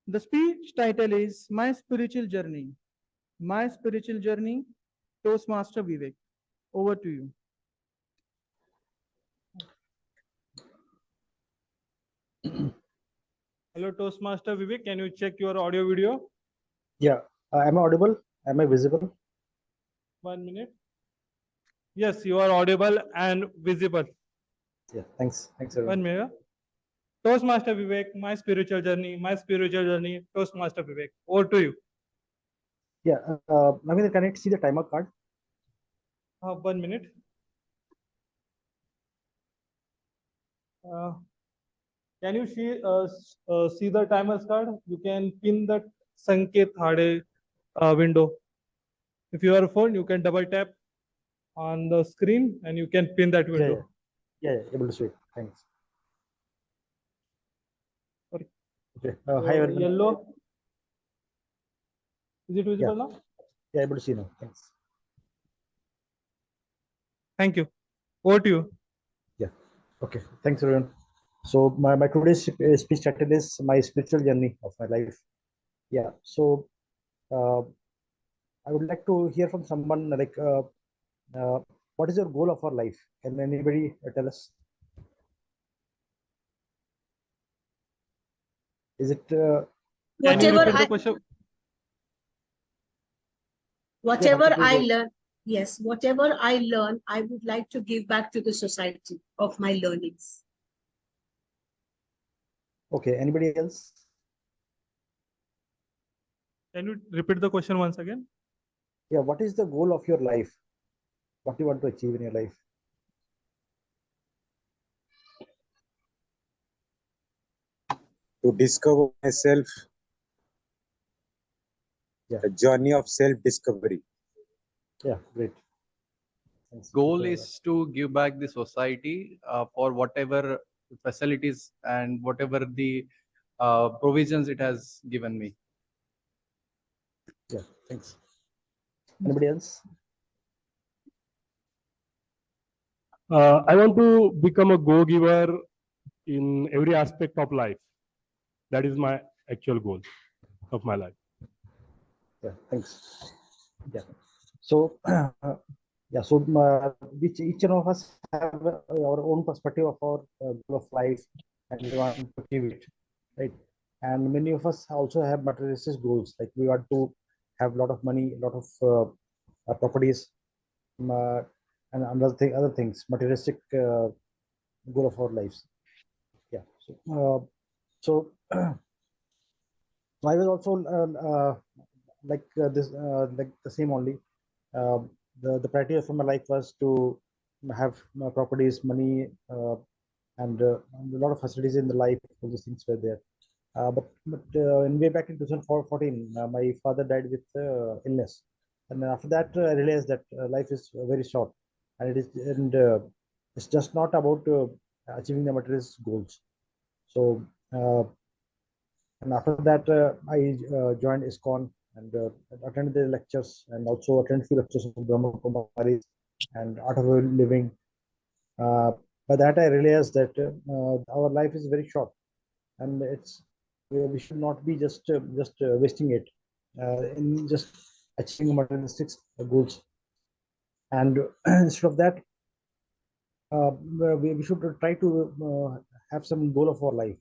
The speech title is My Spiritual Journey. My Spiritual Journey, Toastmaster Vivek. Over to you. Hello, Toastmaster Vivek. Can you check your audio video? Yeah. Am I audible? Am I visible? 1 minute. Yes, you are audible and visible. Yeah. Thanks. Thanks, 1 everyone. minute. Toastmaster Vivek, my spiritual journey, Toastmaster Vivek. Over to you. Yeah. Navratri, can I see the timer card? 1 minute. Can you see the timer's card? You can pin the Sanket Hade window. If you are a phone, you can double tap on the screen and you can pin that window. Yeah. Able to see it. Thanks. Sorry. Okay. So Hi, everyone. yellow. Is it visible now? Yeah, able to see now. Thanks. Thank you. Over to you. Yeah. Okay. Thanks, everyone. So my today's speech title is My Spiritual Journey of My Life. Yeah. So I would like to hear from someone like what is your goal of our life? Can anybody tell us? Is it Whatever I question? whatever I learn, yes, whatever I learn, I would like to give back to the society of my learnings. okay? Anybody else? Can you repeat the question once again? Yeah. What is the goal of your life? What do you want to achieve in your life? To discover myself. Yeah. A journey of self-discovery. Yeah, great. Thanks. Goal is to give back the society for whatever facilities and whatever the provisions it has given me. Yeah, thanks. Anybody else? I want to become a go-giver in every aspect of life. That is my actual goal of my life. Yeah, thanks. Yeah. So yeah, so which each one of us have our own perspective of our goal of life, and we want to achieve it, right? And many of us also have materialistic goals, like we want to have a lot of money, a lot of properties, uh, and other things, materialistic goal of our lives. Yeah. So I was also like like the same only. The criteria for my life was to have properties, money, and a lot of facilities in the life. All those things were there. But in way back in 2014, my father died with illness, and after that I realized that life is very short, and it's just not about achieving the materialist goals. So and after that I joined ISKCON and attended the lectures, and also attended few lectures of Brahma Kumaris and Art of Living. By that I realized that our life is very short, and we should not be just wasting it in just achieving materialistic goals. And instead of that, we should try to have some goal of our life,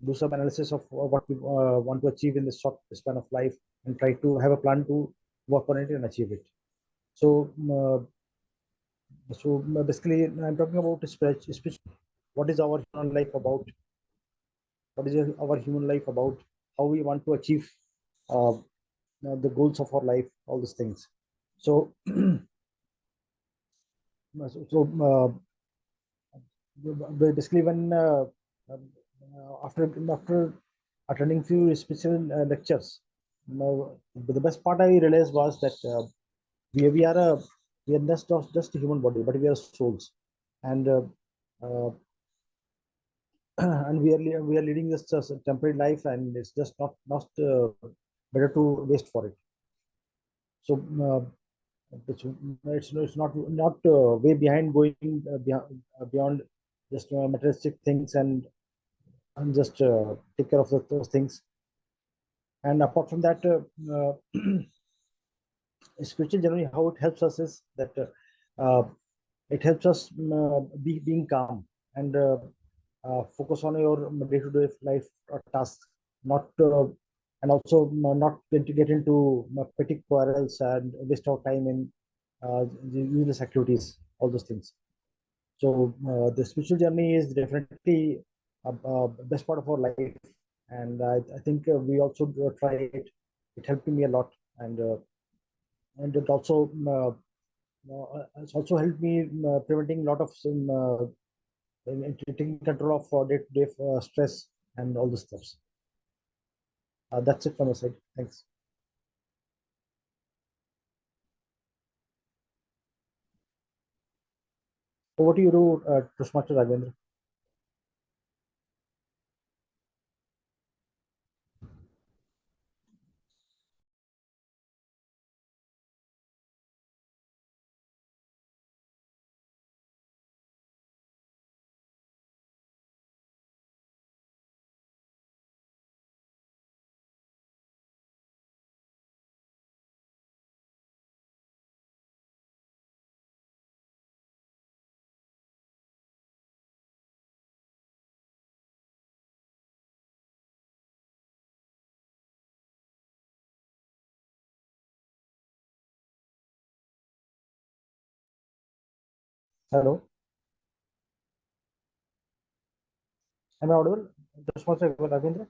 do some analysis of what we want to achieve in this short span of life, and try to have a plan to work on it and achieve it. So basically I'm talking about what is our human life about, what is our human life about, how we want to achieve uh, the goals of our life, all these things. So basically when after attending few special lectures, the best part I realized was that we are just a human body, but we are souls, and uh, and we are leading this temporary life, and it's just not better to waste for it. So it's not way behind going beyond just materialistic things, and just take care of those things. And apart from that, spiritual journey, how it helps us is that it helps us being calm and focus on your day-to-day life tasks, not and also not get into petty quarrels and waste our time in the useless activities, all those things. So the spiritual journey is definitely best part of our life, and I think we also try it. It helped me a lot, and it also it's also helped me preventing a lot of some taking control of day-to-day stress and all the stuffs. That's it from my side. Thanks. Over to you, Toastmaster Raghvendra. Hello. Am I audible? Toastmaster Raghvendra.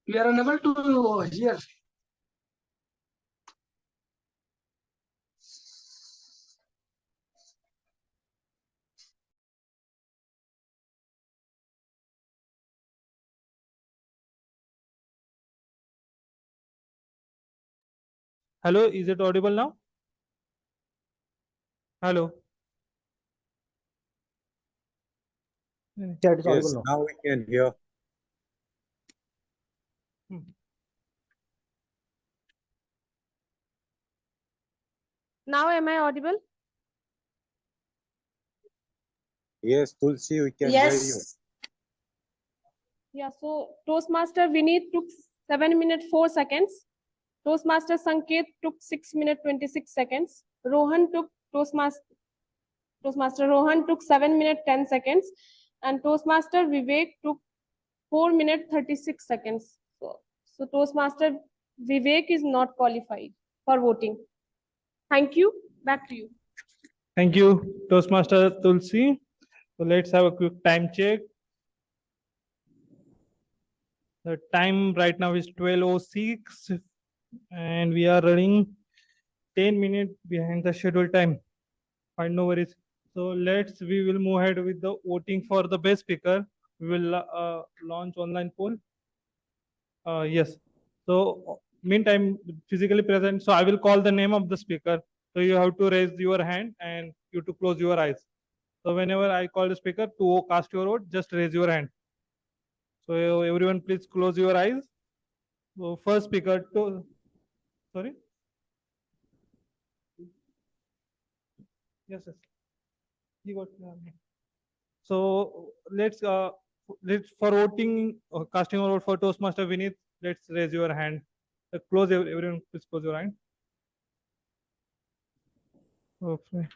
We are unable to hear. Hello, is it audible now? Hello. Yeah, it is audible Yes, now. now we can hear. Now am I audible? Yes, Tulsi, we can hear you. Yeah, so Toastmaster Vineet took 7 minutes 4 seconds. Toastmaster Sanket took 6 minutes 26 seconds. Toastmaster Rohan took 7 minutes 10 seconds. And Toastmaster Vivek took 4 minutes 36 seconds. So Toastmaster Vivek is not qualified for voting. Thank you. Back to you. Thank you, Toastmaster Tulsi. So let's have a quick time check. The time right now is 12:06 and we are running 10 minutes behind the scheduled time. Fine, no worries. So we will move ahead with the voting for the best speaker. We will launch online poll. Yes. So meantime, physically present. So I will call the name of the speaker. So you have to raise your hand and you to close your eyes. So whenever I call the speaker to cast your vote, just raise your hand. So everyone, please close your eyes. So first speaker to, sorry. Yes, yes. You got. So let's for voting, casting a vote for Toastmaster Vineet. Let's raise your hand. Close everyone. Please close your hand. Okay.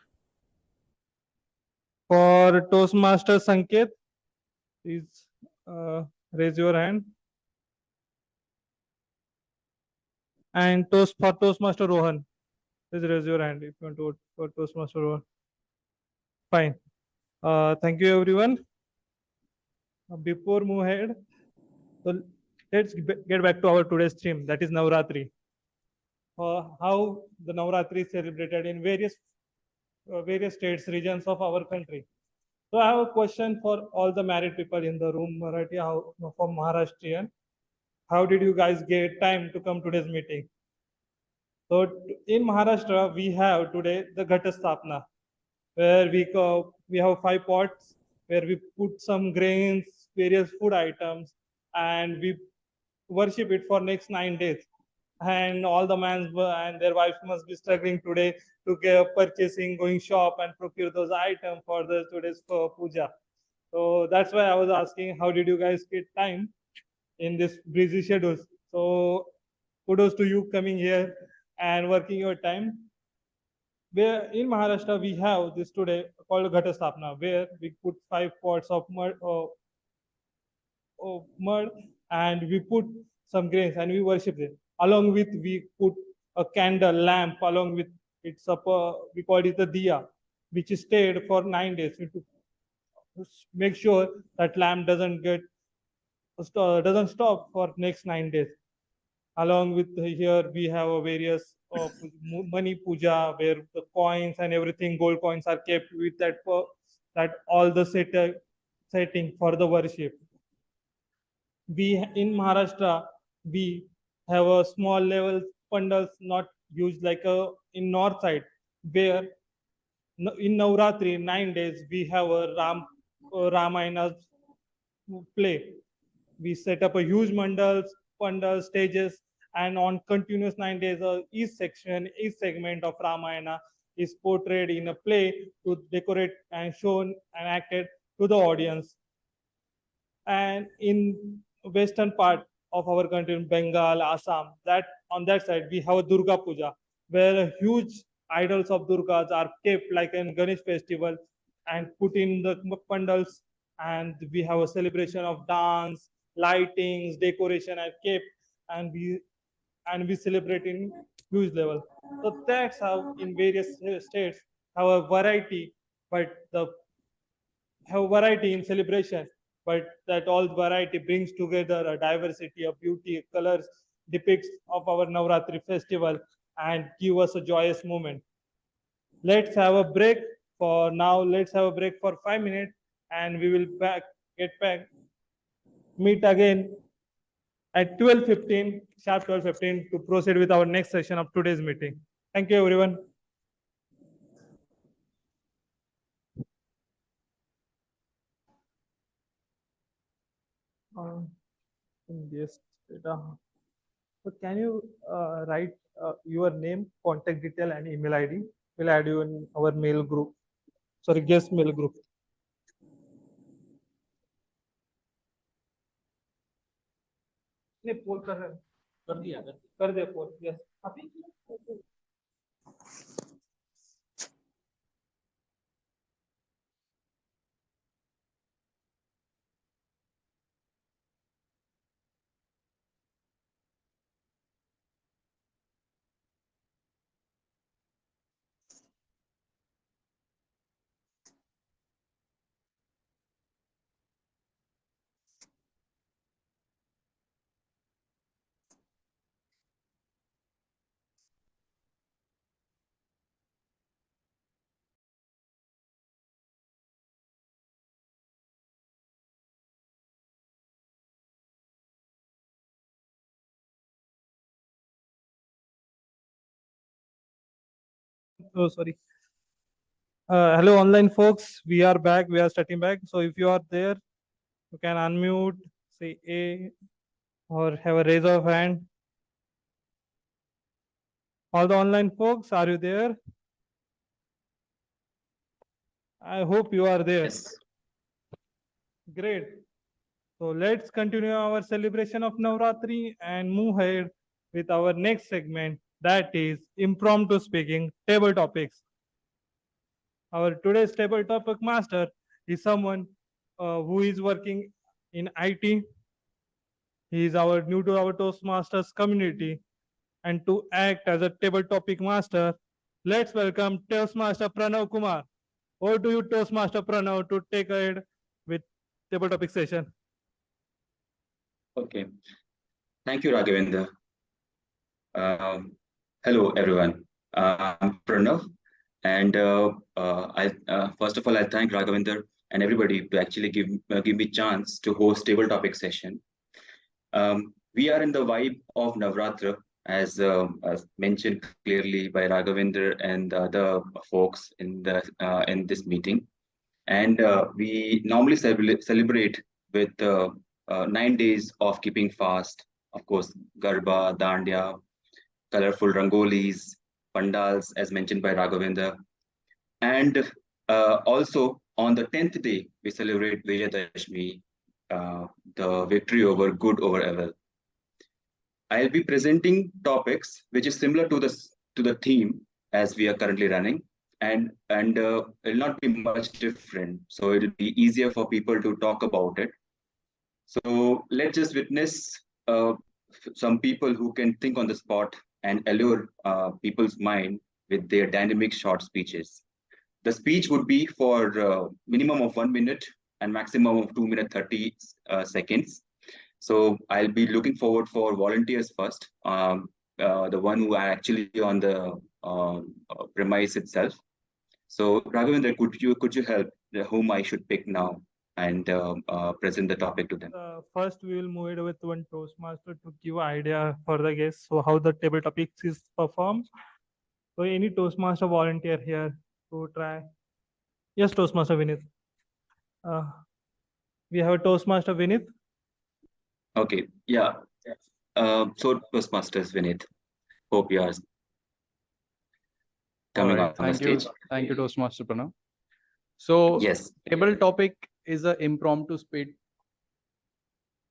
For Toastmaster Sanket, please raise your hand. And for Toastmaster Rohan, please raise your hand if you want to vote for Toastmaster Rohan. Fine. Thank you, everyone. Before move ahead, so let's get back to our today's theme, that is Navratri. How the Navratri is celebrated in various states, regions of our country. So I have a question for all the married people in the room, Marathi, from Maharashtrian. How did you guys get time to come to today's meeting? So in Maharashtra, we have today the Ghatastapna, where we have 5 pots where we put some grains, various food items, and we worship it for next 9 days. And all the men and their wives must be struggling today to get purchasing, going shop and procure those items for the today's puja. So that's why I was asking, how did you guys get time in this busy schedules? So kudos to you coming here and working your time. Where in Maharashtra we have this today called Ghatastapna, where we put 5 pots of mud and we put some grains and we worship it. Along with we put a candle lamp along with its we call it the diya, which is stayed for 9 days. We to make sure that lamp doesn't stop for next 9 days. Along with here we have a various money puja where the coins and everything, gold coins are kept with that all the setting for the worship. We in Maharashtra we have a small level pandals, not used like in north side, where in Navratri 9 days we have a Ramayana play. We set up a huge pandal stages, and on continuous 9 days, each segment of Ramayana is portrayed in a play to decorate and shown and acted to the audience. And in western part of our country, in Bengal, Assam, that on that side we have a Durga Puja, where huge idols of Durgas are kept like in Ganesh festival and put in the pandals, and we have a celebration of dance, lightings, decoration and kept, and we celebrate in huge level. So that's how in various states have a variety, but have variety in celebration, but that all variety brings together a diversity of beauty, colors, depicts of our Navratri festival and give us a joyous moment. Let's have a break for now. Let's have a break for 5 minutes and we will get back, meet again at 12:15, sharp 12:15 to proceed with our next session of today's meeting. Thank you, everyone. Yes, so can you write your name, contact detail, and email ID we'll add you in our mail group. Sorry, guest mail group. नहीं पोल कर रहे हैं कर दिया पोल yes Oh, sorry. Hello, online folks. We are back. We are starting back. So if you are there, you can unmute, say A, or have a raise of hand. All the online folks, are you there? I hope you are there. Yes. Great. So let's continue our celebration of Navratri and move ahead with our next segment, that is impromptu speaking table topics. Our today's table topic master is someone who is working in IT. He is new to our Toastmasters community, and to act as a table topic master, let's welcome Toastmaster Pranav Kumar. Over to you, Toastmaster Pranav, to take ahead with table topic session. Okay. Thank you, Raghavendra. Hello, everyone. I'm Pranav, and first of all, I thank Raghavendra and everybody to actually give me chance to host table topic session. We are in the vibe of Navratri, as mentioned clearly by Raghavendra and the other folks in this meeting, and we normally celebrate with 9 days of keeping fast. Of course, Garba, Dandiya, colorful rangolis, pandals, as mentioned by Raghavendra. And also on the 10th day, we celebrate Vijayadashmi, the victory over good over evil. I'll be presenting topics which is similar to the theme as we are currently running, and it'll not be much different. So it'll be easier for people to talk about it. So let's just witness some people who can think on the spot and allure people's mind with their dynamic short speeches. The speech would be for minimum of 1 minute and maximum of 2 minutes 30 seconds. So I'll be looking forward for volunteers first, the one who are actually on the premise itself. So Raghavendra, could you help whom I should pick now and present the topic to them? First, we will move it with one Toastmaster to give idea for the guests, so how the table topics is performed. So any Toastmaster volunteer here to try? Yes, Toastmaster Vinith. We have a Toastmaster Vinith. Okay, yeah. So Toastmasters Vinith, hope you are coming on the stage. Thank you, Toastmaster Pranav. So yes, table topic is an impromptu speed.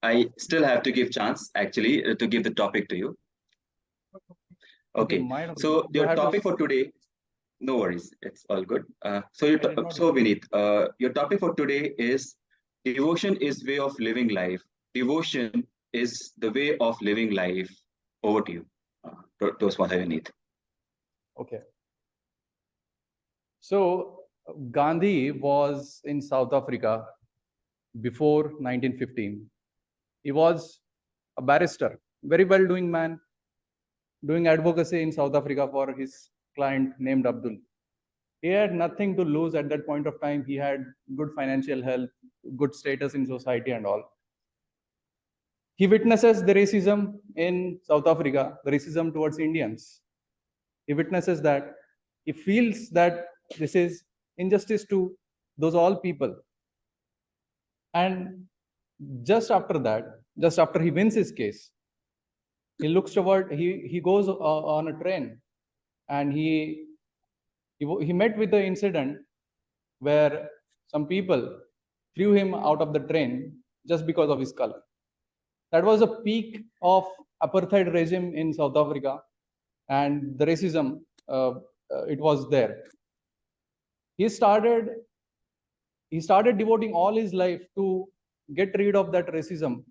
I still have to give chance actually to give the topic to you. Okay, so your topic for today, no worries, it's all good. So Vinith, your topic for today is devotion is way of living life. Devotion is the way of living life. Over to you, Toastmaster Vinith. Okay. So Gandhi was in South Africa before 1915. He was a barrister, very well-doing man, doing advocacy in South Africa for his client named Abdul. He had nothing to lose at that point of time. He had good financial health, good status in society and all. He witnesses the racism in South Africa, the racism towards Indians. He witnesses that. He feels that this is injustice to those all people. And just after that, just after he wins his case, he looks toward, he goes on a train and he He met with the incident where some people threw him out of the train just because of his color. That was a peak of apartheid regime in South Africa, and the racism it was there. He started devoting all his life to get rid of that racism.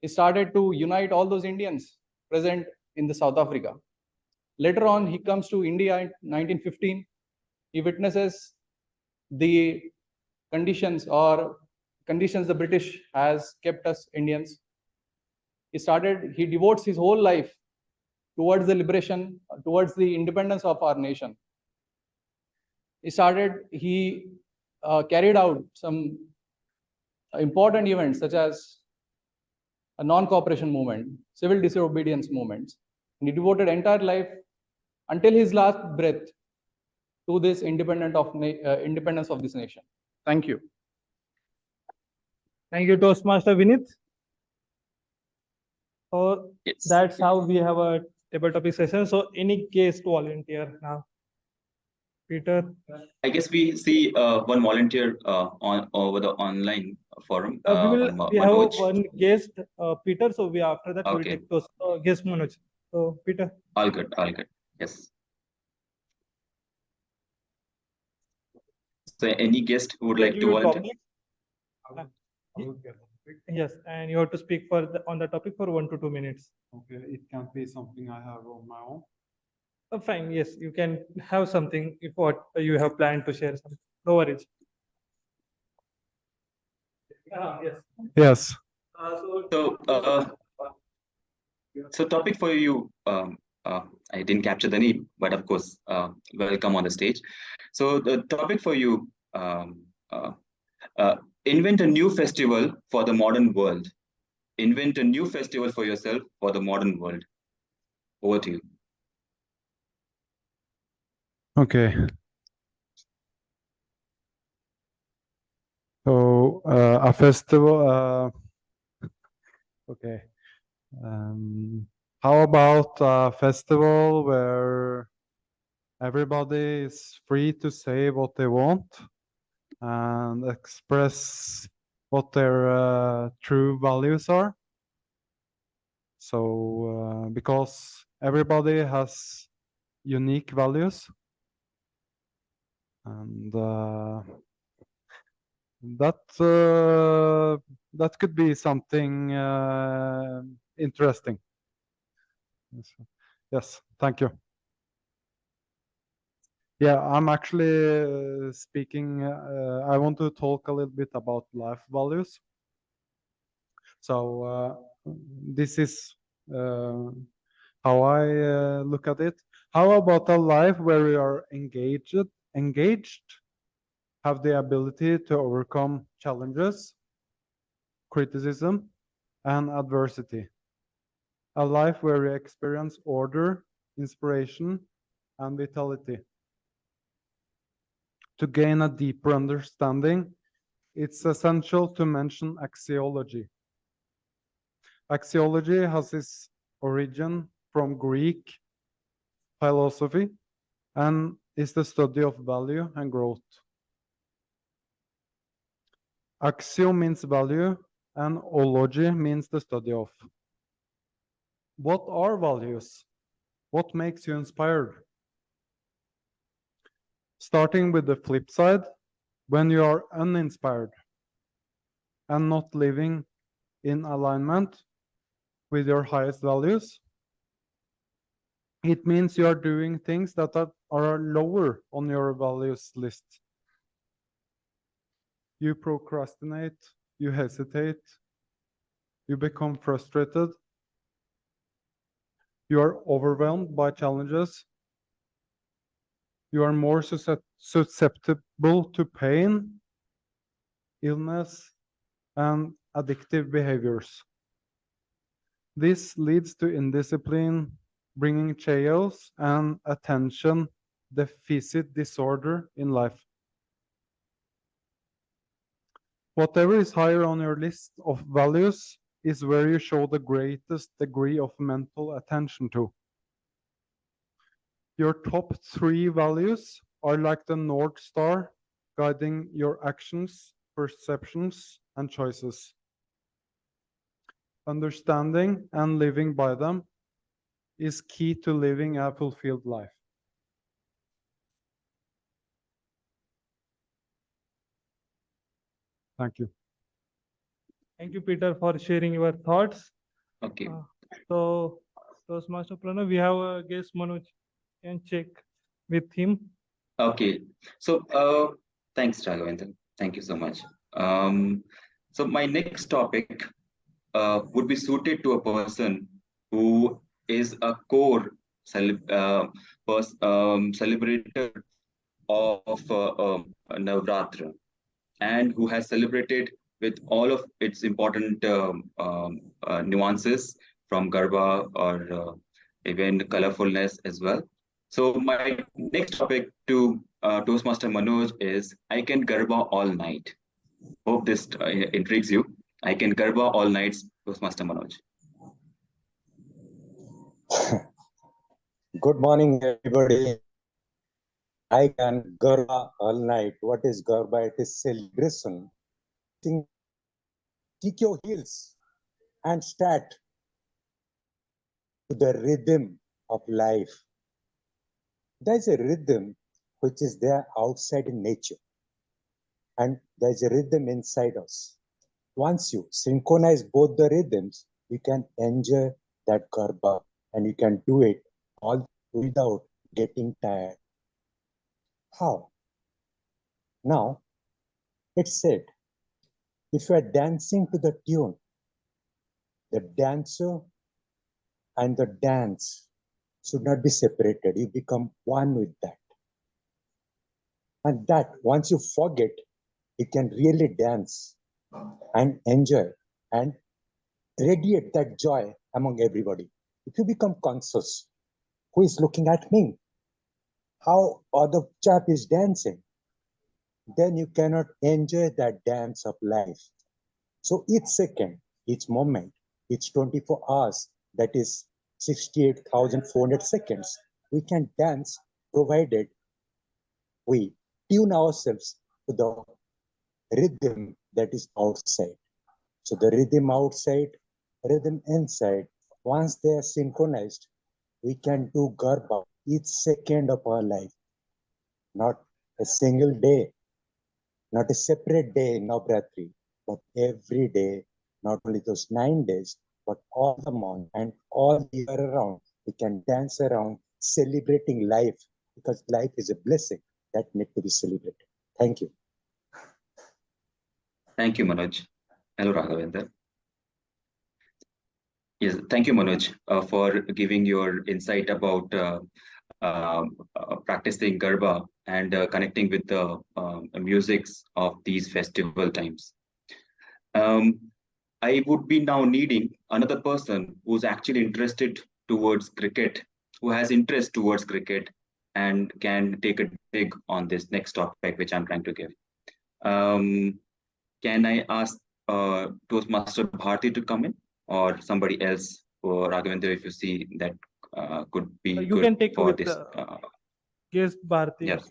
He started to unite all those Indians present in the South Africa. Later on, he comes to India in 1915. He witnesses the conditions the British has kept us Indians. He devotes his whole life towards the liberation, towards the independence of our nation. He carried out some important events such as a non-cooperation movement, civil disobedience movements. And he devoted entire life until his last breath to this independence of this nation. Thank you. Thank you, Toastmaster Vinith. So that's how we have a table topic session. So any guest volunteer now? Peter? I guess we see one volunteer over the online forum. We have Manoj. one guest, Peter. So after that Okay. we'll take guest Manoj. So Peter. All good. Yes. So any guest who would like to volunteer? Yes, and you have to speak on the topic for 1 to 2 minutes. Okay, it can't be something I have on my own. Fine, yes, you can have something if what you have planned to share something. No worries. Yes. Yes. So topic for you, I didn't capture the name, but of course, welcome on the stage. So the topic for you, invent a new festival for the modern world. Invent a new festival for yourself for the modern world. Over to you. Okay. So a festival. Okay. How about a festival where everybody is free to say what they want and express what their true values are? So because everybody has unique values, and that could be something interesting. Yes, thank you. Yeah, I'm actually speaking. I want to talk a little bit about life values. So this is how I look at it. How about a life where we are engaged, have the ability to overcome challenges, criticism, and adversity? A life where we experience order, inspiration, and vitality. To gain a deeper understanding, it's essential to mention axiology. Axiology has its origin from Greek philosophy and is the study of value and growth. Axio means value and ology means the study of. What are values? What makes you inspired? Starting with the flip side, when you are uninspired and not living in alignment with your highest values, it means you are doing things that are lower on your values list. You procrastinate, you hesitate, you become frustrated, you are overwhelmed by challenges, you are more susceptible to pain, illness, and addictive behaviors. This leads to indiscipline, bringing chaos and attention deficit disorder in life. Whatever is higher on your list of values is where you show the greatest degree of mental attention to. Your top 3 values are like the North Star, guiding your actions, perceptions, and choices. Understanding and living by them is key to living a fulfilled life. Thank you. Thank you, Peter, for sharing your thoughts. Okay. So, Toastmaster Pranav, we have a guest, Manoj. Can check with him. Okay. So, thanks, Raghavendra. Thank you so much. So my next topic would be suited to a person who is a core celebrator of Navratri, and who has celebrated with all of its important nuances from Garba or even colorfulness as well. So my next topic to Toastmaster Manoj is I can Garba all night. Hope this intrigues you. I can Garba all nights, Toastmaster Manoj. Good morning, everybody. I can Garba all night. What is Garba? It is celebration. Kick your heels and start to the rhythm of life. There's a rhythm which is there outside in nature, and there's a rhythm inside us. Once you synchronize both the rhythms, you can enjoy that Garba, and you can do it all without getting tired. How? Now, it's said, if you are dancing to the tune, the dancer and the dance should not be separated. You become one with that. And that, once you forget, you can really dance and enjoy and radiate that joy among everybody. If you become conscious, who is looking at me? How other chap is dancing? Then you cannot enjoy that dance of life. So each second, each moment, each 24 hours, that is 68,400 seconds, we can dance provided we tune ourselves to the rhythm that is outside. So the rhythm outside, rhythm inside, once they are synchronized, we can do Garba each second of our life. Not a single day, not a separate day in Navratri, but every day, not only those 9 days, but all the month and all year around, we can dance around celebrating life, because life is a blessing that need to be celebrated. Thank you. Thank you, Manoj. Hello, Raghavendra. Yes, thank you, Manoj, for giving your insight about practicing Garba and connecting with the musics of these festival times. I would be now needing another person who's actually interested towards cricket, who has interest towards cricket and can take a dig on this next topic, which I'm trying to give. Can I ask Toastmaster Bharti to come in, or somebody else, or Raghavendra, if you see that could be You good can take for with this? guest Bharti. Yes.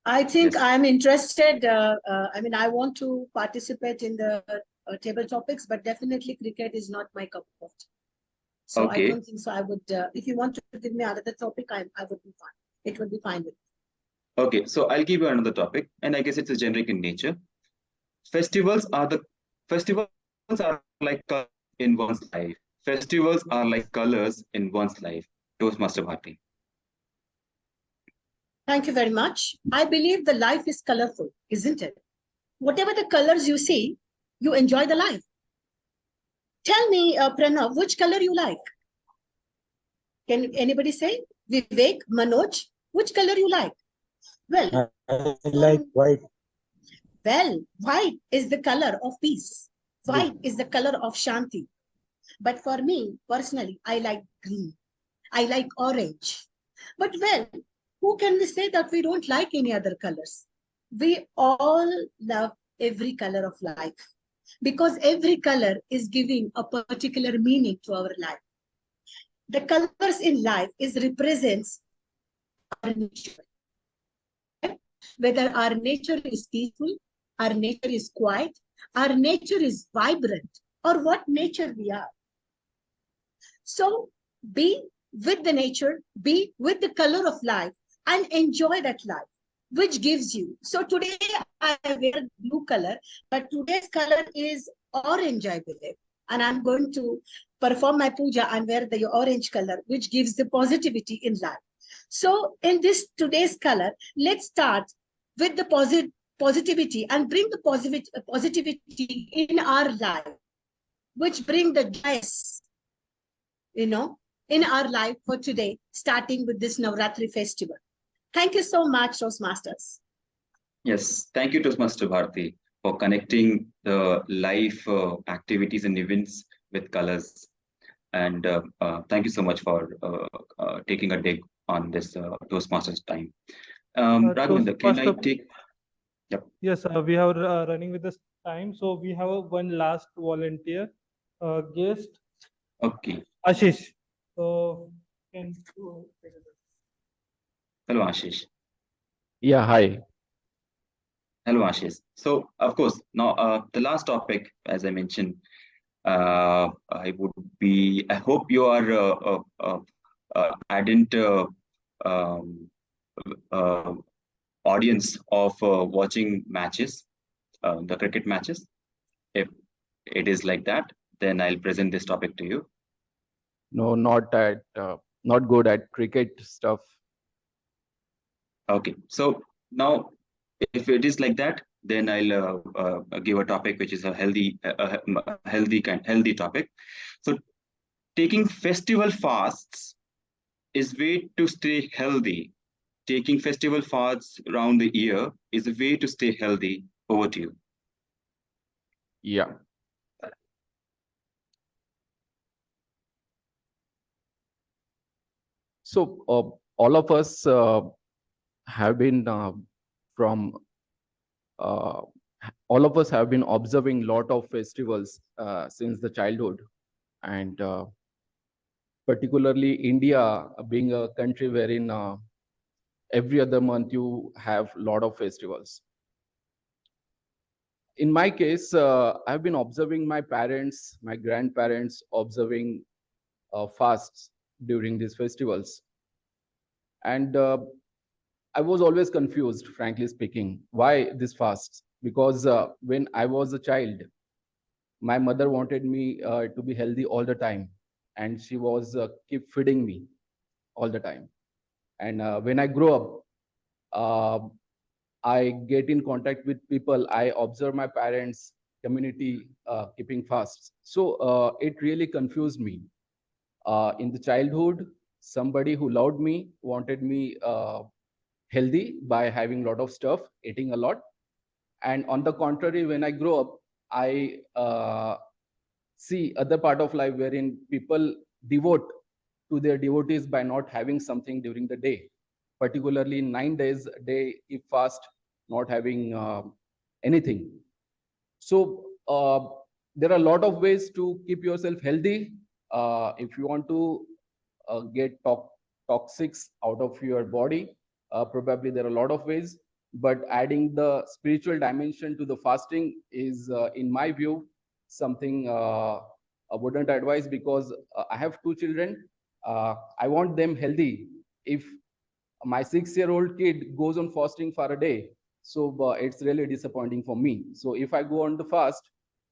I think Yes. I'm interested. I mean, I want to participate in the table topics, but definitely cricket is not my cup of tea. So I Okay. don't think so. I would, if you want to give me another topic, I would be fine. It would be fine with me. Okay, so I'll give you another topic, and I guess it's a generic in nature. Festivals are like colors in one's life. Festivals are like colors in one's life. Toastmaster Bharti. Thank you very much. I believe the life is colorful, isn't it? Whatever the colors you see, you enjoy the life. Tell me, Pranav, which color you like? Can anybody say? Vivek, Manoj, which color you like? Well, I like white. Well, white is the color of peace. White is the color of Shanti. But for me, personally, I like green. I like orange. But well, who can we say that we don't like any other colors? We all love every color of life, because every color is giving a particular meaning to our life. The colors in life is represents our nature. Whether our nature is peaceful, our nature is quiet, our nature is vibrant, or what nature we are. So be with the nature, be with the color of life, and enjoy that life, which gives you. So today I wear blue color, but today's color is orange, I believe. And I'm going to perform my puja and wear the orange color, which gives the positivity in life. So in this today's color, let's start with the positivity and bring the positivity in our life, which bring the joys, in our life for today, starting with this Navratri festival. Thank you so much, Toastmasters. Yes, thank you, Toastmaster Bharti, for connecting the life activities and events with colors. And thank you so much for taking a dig on this Toastmasters time. Raghavendra, can I take? Yep. Yes, we are running with this time. So we have one last volunteer guest. Okay. Ashish. So can Hello, Ashish. Yeah, hi. Hello, Ashish. So, of course, now the last topic, as I mentioned, I hope you are ardent audience of watching matches, the cricket matches. If it is like that, then I'll present this topic to you. No, not good at cricket stuff. Okay, so now if it is like that, then I'll give a topic which is a healthy topic. So taking festival fasts is way to stay healthy. Taking festival fasts around the year is a way to stay healthy. Over to you. Yeah. So all of us have been from all of us have been observing a lot of festivals since the childhood, and particularly India being a country wherein every other month you have a lot of festivals. In my case, I've been observing my parents, my grandparents observing fasts during these festivals. And I was always confused, frankly speaking, why this fasts? Because when I was a child, my mother wanted me to be healthy all the time, and she was keep feeding me all the time. And when I grow up, I get in contact with people. I observe my parents' community keeping fasts. So it really confused me. In the childhood, somebody who loved me wanted me healthy by having a lot of stuff, eating a lot. And on the contrary, when I grow up, I see other part of life wherein people devote to their devotees by not having something during the day, particularly 9 days a day if fast, not having anything. So there are a lot of ways to keep yourself healthy. If you want to get toxics out of your body, probably there are a lot of ways, but adding the spiritual dimension to the fasting is, in my view, something I wouldn't advise, because I have 2 children. I want them healthy. If my 6-year-old kid goes on fasting for a day, so it's really disappointing for me. So if I go on the fast,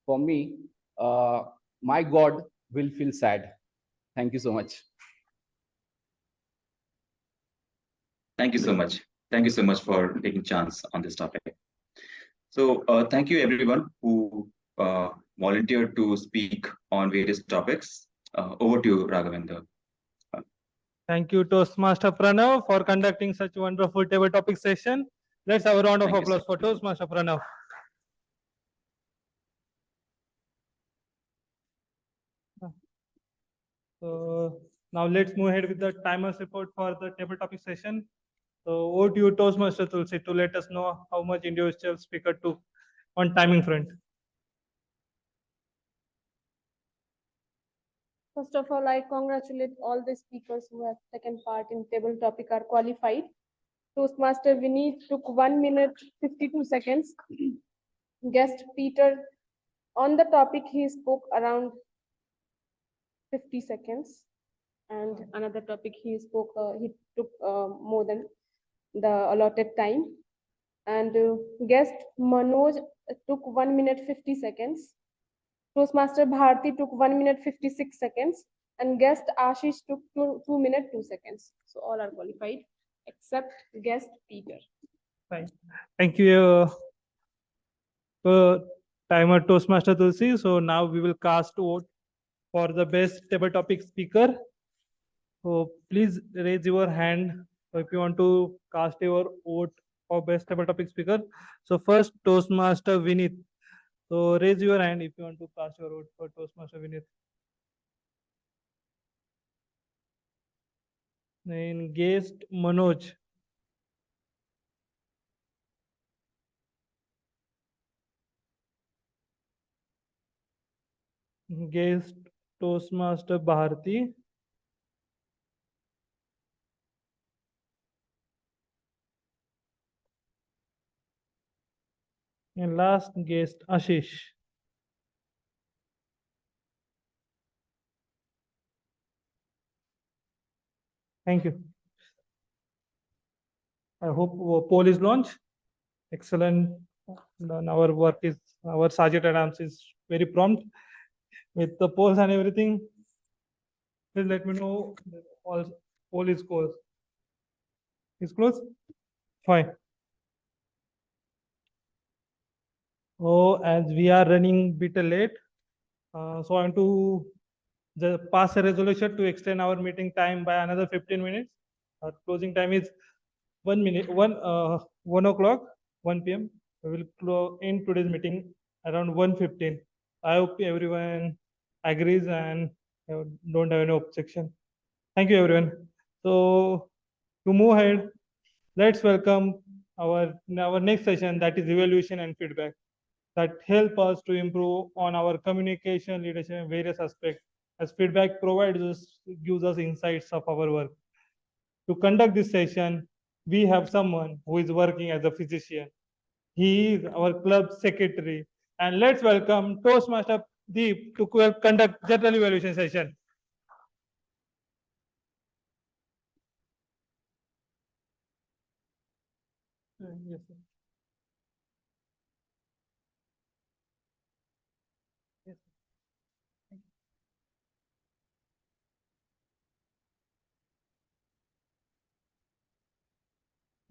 for me, my God will feel sad. Thank you so much. Thank you so much. Thank you so much for taking chance on this topic. So thank you everyone who volunteered to speak on various topics. Over to you, Raghavendra. Thank you, Toastmaster Pranav, for conducting such a wonderful table topic session. Let's have a round of applause for Toastmaster Pranav. So now let's move ahead with the timers report for the table topic session. So over to you, Toastmaster Tulsi, to let us know how much individual speaker took on timing front. First of all, I congratulate all the speakers who have taken part in table topic are qualified. Toastmaster Vineet took 1 minute 52 seconds. Guest Peter, on the topic, he spoke around 50 seconds. And another topic he spoke, he took more than the allotted time. And guest Manoj took 1 minute 50 seconds. Toastmaster Bharti took 1 minute 56 seconds. And guest Ashish took 2 minutes 2 seconds. So all are qualified except guest Peter. Thank you, timer Toastmaster Tulsi. So now we will cast vote for the best table topic speaker. So please raise your hand if you want to cast your vote for best table topic speaker. So first Toastmaster Vineet. So raise your hand if you want to cast your vote for Toastmaster Vineet. Then guest Manoj. Guest Toastmaster Bharti. And last guest Ashish. Thank you. I hope poll is launched. Excellent. Done. Our Sergeant Adams is very prompt with the polls and everything. Please let me know all poll is closed. Is closed? Fine. Oh, as we are running bit late, so I want to pass a resolution to extend our meeting time by another 15 minutes. Our closing time is 1 o'clock, 1 p.m. We will end today's meeting around 1:15. I hope everyone agrees and don't have any objection. Thank you, everyone. So to move ahead, let's welcome our next session, that is evaluation and feedback, that help us to improve on our communication, leadership, and various aspects, as feedback gives us insights of our work. To conduct this session, we have someone who is working as a physician. He is our club secretary. And let's welcome Toastmaster Deep to conduct general evaluation session. Yes, sir. Yes.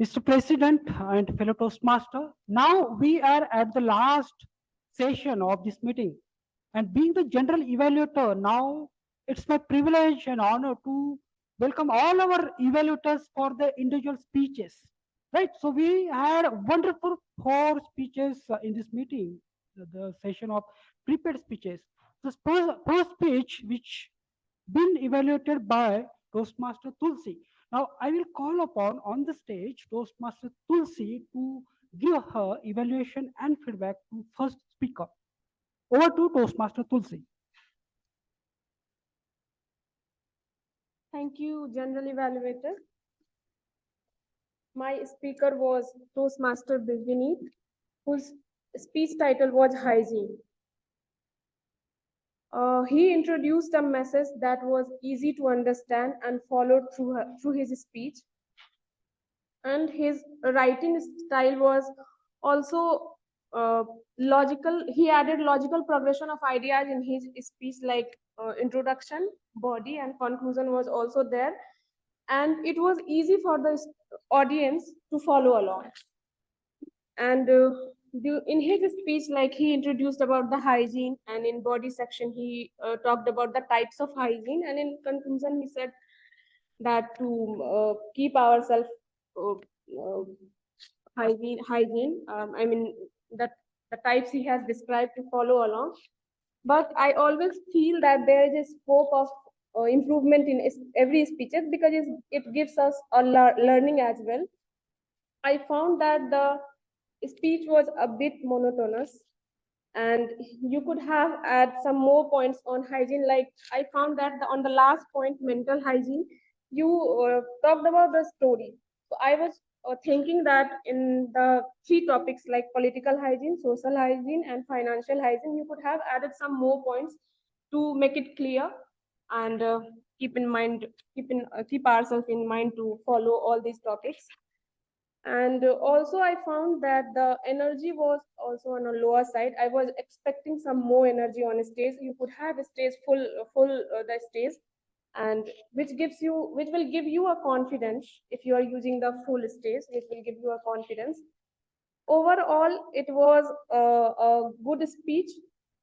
Mr. President and fellow Toastmaster, now we are at the last session of this meeting. And being the general evaluator, now it's my privilege and honor to welcome all our evaluators for the individual speeches. Right, so we had wonderful 4 speeches in this meeting, the session of prepared speeches. The first speech, which been evaluated by Toastmaster Tulsi. Now, I will call upon on the stage Toastmaster Tulsi to give her evaluation and feedback to first speaker. Over to Toastmaster Tulsi. Thank you, General Evaluator. My speaker was Toastmaster Vineet, whose speech title was Hygiene. He introduced a message that was easy to understand and followed through his speech. And his writing style was also logical. He added logical progression of ideas in his speech, like introduction, body, and conclusion was also there. And it was easy for the audience to follow along. And in his speech, like, he introduced about the hygiene, and in body section he talked about the types of hygiene, and in conclusion he said that to keep ourselves hygiene. I mean, that the types he has described to follow along. But I always feel that there is a scope of improvement in every speeches, because it gives us a learning as well. I found that the speech was a bit monotonous, And you could have add some more points on hygiene. Like I found that on the last point, mental hygiene, you talked about the story. So I was thinking that in the three topics like political hygiene, social hygiene, and financial hygiene, you could have added some more points to make it clear, and keep ourselves in mind to follow all these topics. And also I found that the energy was also on a lower side. I was expecting some more energy on a stage. You could have a stage full the stage, and which will give you a confidence. If you are using the full stage, it will give you a confidence. Overall it was a good speech,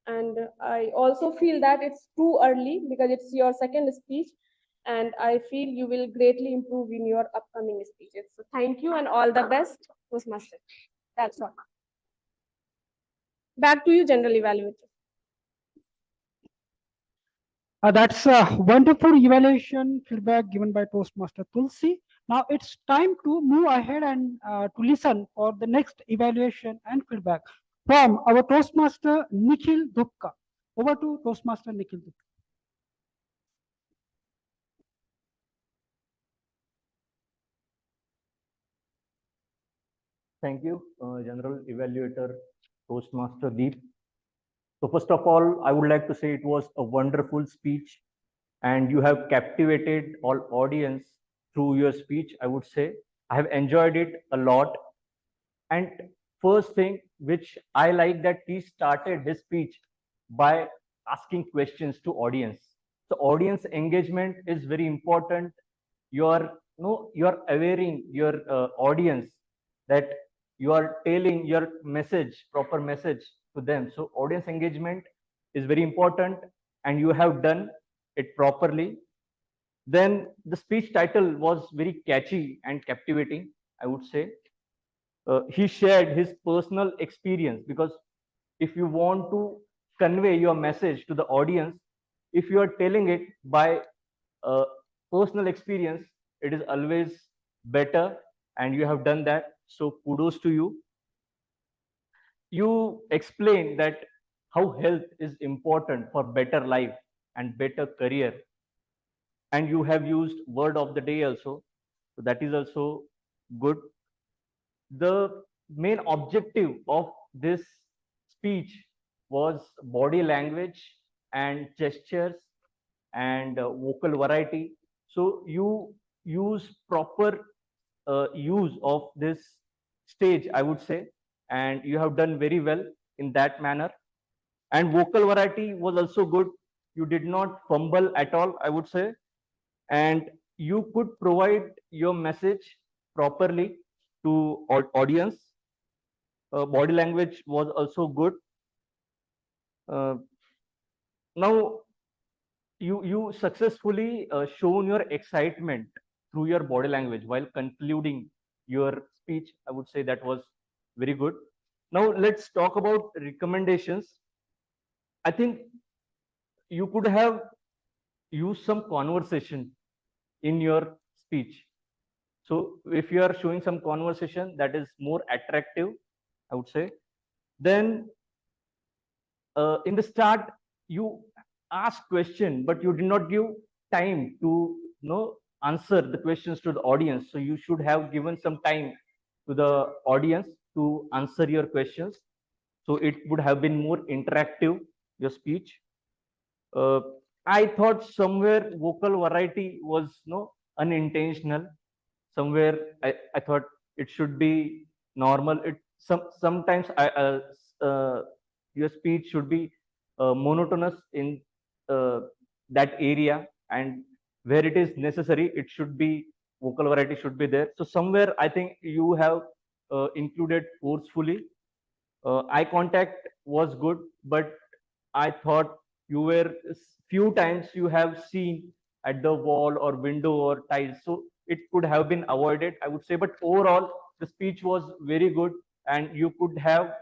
and I also feel that it's too early because it's your second speech, and I feel you will greatly improve in your upcoming speeches. So thank you and all the best, Toastmaster. That's all. Back to you, General Evaluator. That's a wonderful evaluation feedback given by Toastmaster Tulsi. Now it's time to move ahead and to listen for the next evaluation and feedback from our Toastmaster Nikhil Dupka. Over to Toastmaster Nikhil Dupka. Thank you, General Evaluator Toastmaster Deep. So first of all, I would like to say it was a wonderful speech, and you have captivated all audience through your speech. I would say I have enjoyed it a lot. And first thing which I like that he started his speech by asking questions to audience. So audience engagement is very important. You're awareing your audience that you are telling your message, proper message to them. So audience engagement is very important, and you have done it properly. Then the speech title was very catchy and captivating, I would say. He shared his personal experience, because if you want to convey your message to the audience, if you are telling it by personal experience, it is always better, and you have done that. So kudos to you. You explain that how health is important for better life and better career, and you have used word of the day also, so that is also good. The main objective of this speech was body language and gestures and vocal variety. So you use proper use of this stage, I would say, and you have done very well in that manner. And vocal variety was also good. You did not fumble at all, I would say, and you could provide your message properly to audience. Body language was also good. Now you successfully shown your excitement through your body language while concluding your speech. I would say that was very good. Now let's talk about recommendations. I think you could have used some conversation in your speech. So if you are showing some conversation that is more attractive, I would say, then in the start you ask question, but you did not give time to answer the questions to the audience. So you should have given some time to the audience to answer your questions. So it would have been more interactive, your speech. I thought somewhere vocal variety was unintentional. Somewhere I thought it should be normal. Sometimes your speech should be monotonous in that area, and where it is necessary, it should be vocal variety should be there. So somewhere I think you have included forcefully. Eye contact was good, but I thought you were few times you have seen at the wall or window or tiles, so it could have been avoided, I would say. But overall, the speech was very good, and you could have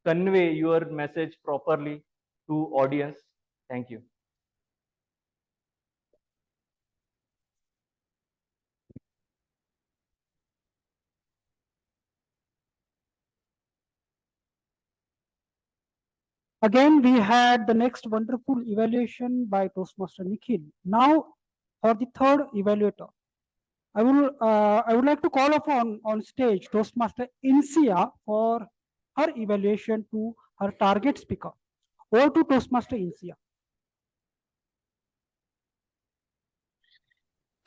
convey your message properly to audience. Thank you. Again, we had the next wonderful evaluation by Toastmaster Nikhil. Now, for the third evaluator, I would like to call upon on stage Toastmaster Insia for her evaluation to her target speaker. Over to Toastmaster Insia.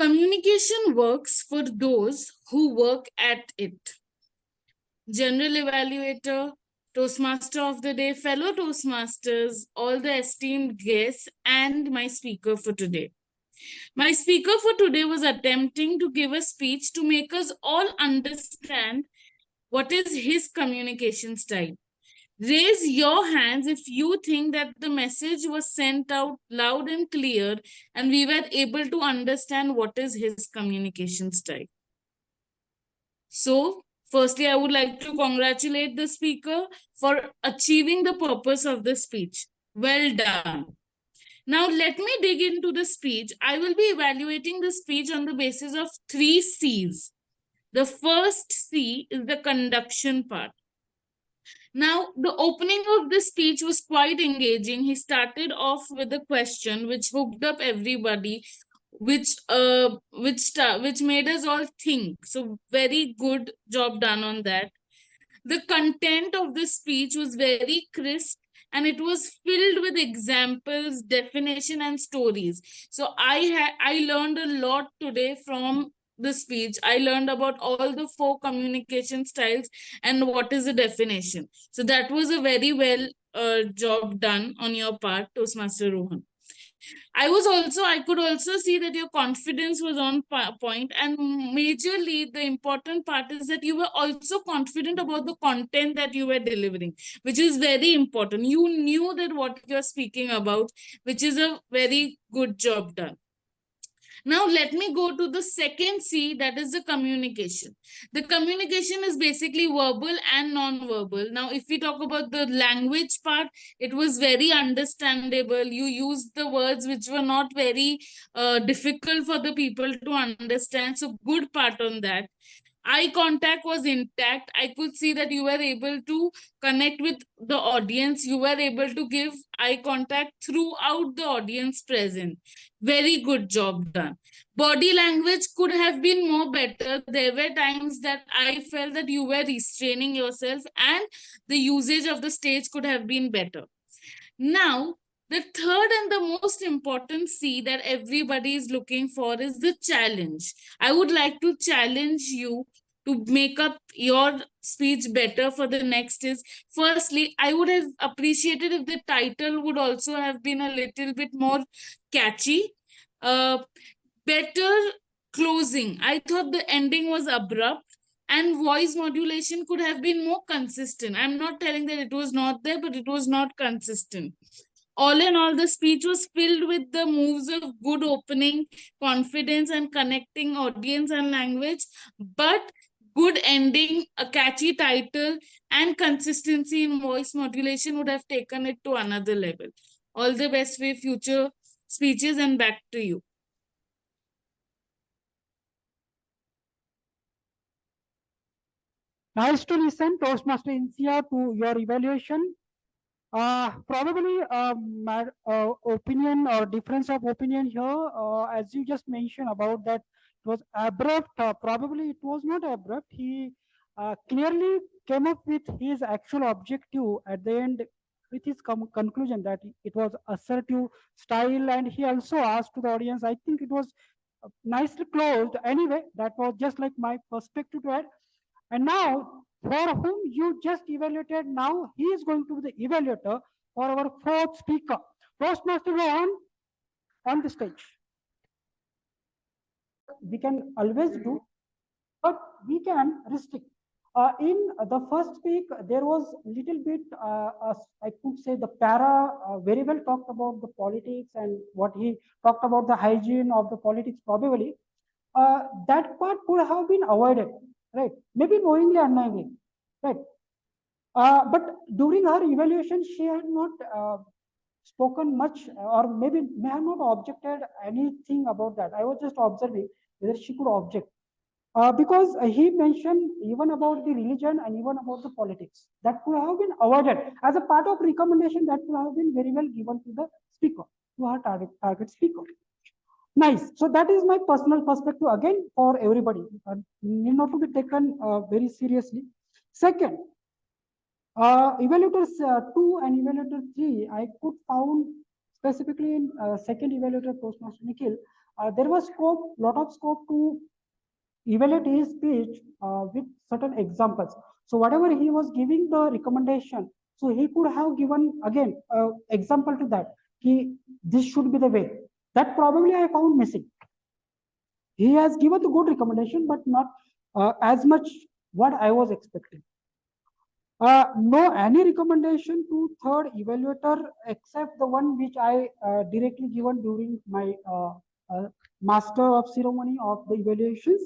Communication works for those who work at it. General evaluator, Toastmaster of the day, fellow Toastmasters, all the esteemed guests, and my speaker for today. My speaker for today was attempting to give a speech to make us all understand what is his communication style. Raise your hands if you think that the message was sent out loud and clear and we were able to understand what is his communication style. So, firstly, I would like to congratulate the speaker for achieving the purpose of the speech. Well done. Now, let me dig into the speech. I will be evaluating the speech on the basis of 3 C's. The first C is the conduction part. Now, the opening of the speech was quite engaging. He started off with a question which hooked up everybody, which made us all think. So, very good job done on that. The content of the speech was very crisp and it was filled with examples, definition, and stories. So I learned a lot today from the speech. I learned about all the 4 communication styles and what is the definition. So that was a very well job done on your part, Toastmaster Rohan. I could also see that your confidence was on point, and majorly the important part is that you were also confident about the content that you were delivering, which is very important. You knew that what you're speaking about, which is a very good job done. Now, let me go to the second C, that is the communication. The communication is basically verbal and non-verbal. Now, if we talk about the language part, it was very understandable. You used the words which were not very difficult for the people to understand. So, good part on that. Eye contact was intact. I could see that you were able to connect with the audience. You were able to give eye contact throughout the audience present. Very good job done. Body language could have been more better. There were times that I felt that you were restraining yourself and the usage of the stage could have been better. Now, the third and the most important C that everybody is looking for is the challenge. I would like to challenge you to make up your speech better for the next is, firstly, I would have appreciated if the title would also have been a little bit more catchy. Better closing. I thought the ending was abrupt and voice modulation could have been more consistent. I'm not telling that it was not there, but it was not consistent. All in all, the speech was filled with the moves of good opening, confidence, and connecting audience and language, but good ending, a catchy title, and consistency in voice modulation would have taken it to another level. All the best for future speeches, and back to you. Nice to listen, Toastmaster Insia, to your evaluation. Probably my opinion or difference of opinion here, as you just mentioned about that it was abrupt. Probably it was not abrupt. He clearly came up with his actual objective at the end with his conclusion that it was assertive style, and he also asked to the audience. I think it was nicely closed. Anyway, that was just like my perspective to it. And now, for whom you just evaluated, now he is going to be the evaluator for our fourth speaker. Toastmaster Rohan, on the stage. We can always do, but we can restrict. In the first speak, there was little bit, I could say the para very well talked about the politics and what he talked about the hygiene of the politics probably. That part could have been avoided, right? Maybe knowingly, unknowingly, right? But during her evaluation, she had not spoken much, or maybe may have not objected anything about that. I was just observing whether she could object. because he mentioned even about the religion and even about the politics that could have been avoided as a part of recommendation that could have been very well given to the speaker, to our target speaker. Nice. So that is my personal perspective again for everybody. Need not to be taken very seriously. Second, evaluators 2 and evaluator 3, I could found specifically in second evaluator Toastmaster Nikhil, there was lot of scope to evaluate his speech with certain examples. So whatever he was giving the recommendation, so he could have given again example to that. This should be the way. That probably I found missing. He has given the good recommendation, but not as much what I was expecting. No any recommendation to third evaluator except the one which I directly given during my master of ceremony of the evaluations.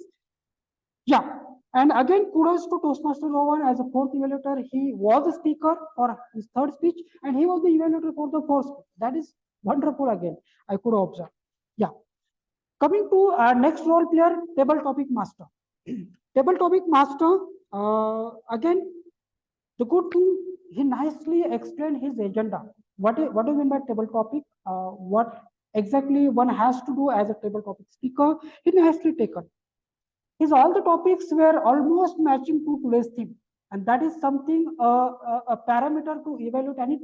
Yeah, and again kudos to Toastmaster Rowan as a fourth evaluator. He was a speaker for his third speech and he was the evaluator for the fourth speech. That is wonderful again, I could observe. Yeah. Coming to our next role player, table topic master. Table topic master, again, the good thing, he nicely explained his agenda. What do you mean by table topic? What exactly one has to do as a table topic speaker? He nicely taken. His all the topics were almost matching to today's theme. And that is something, a parameter to evaluate any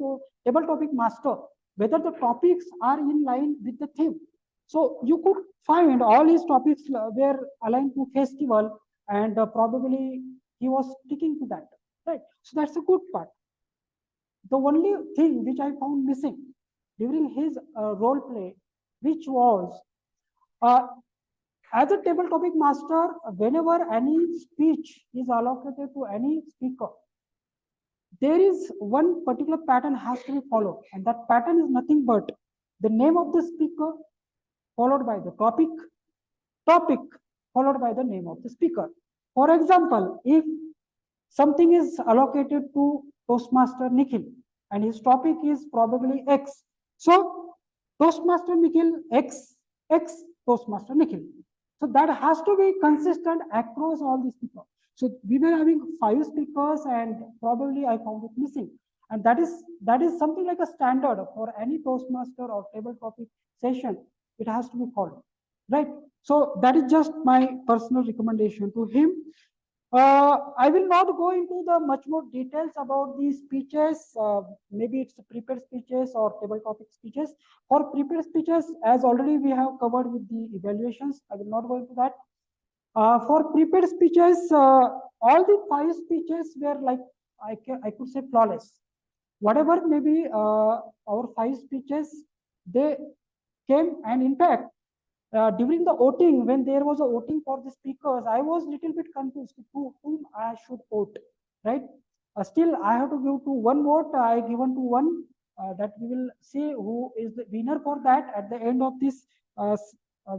table topic master, whether the topics are in line with the theme. So you could find all his topics were aligned to festival and probably he was sticking to that, right? So that's a good part. The only thing which I found missing during his role play, which was as a table topic master, whenever any speech is allocated to any speaker, there is one particular pattern has to be followed, and that pattern is nothing but the name of the speaker followed by the topic followed by the name of the speaker. For example, if something is allocated to Toastmaster Nikhil and his topic is probably X, so Toastmaster Nikhil X Toastmaster Nikhil. So that has to be consistent across all the speakers. So we were having 5 speakers and probably I found it missing. And that is something like a standard for any Toastmaster or table topic session. It has to be followed, right? So that is just my personal recommendation to him. I will not go into the much more details about these speeches. Maybe it's prepared speeches or table topic speeches. For prepared speeches, as already we have covered with the evaluations, I will not go into that. For prepared speeches, all the 5 speeches were like, I could say flawless. Whatever maybe our 5 speeches, they came, and in fact, during the voting, when there was a voting for the speakers, I was a little bit confused to whom I should vote, right? Still, I have to give to one vote. I given to one that we will see who is the winner for that at the end of this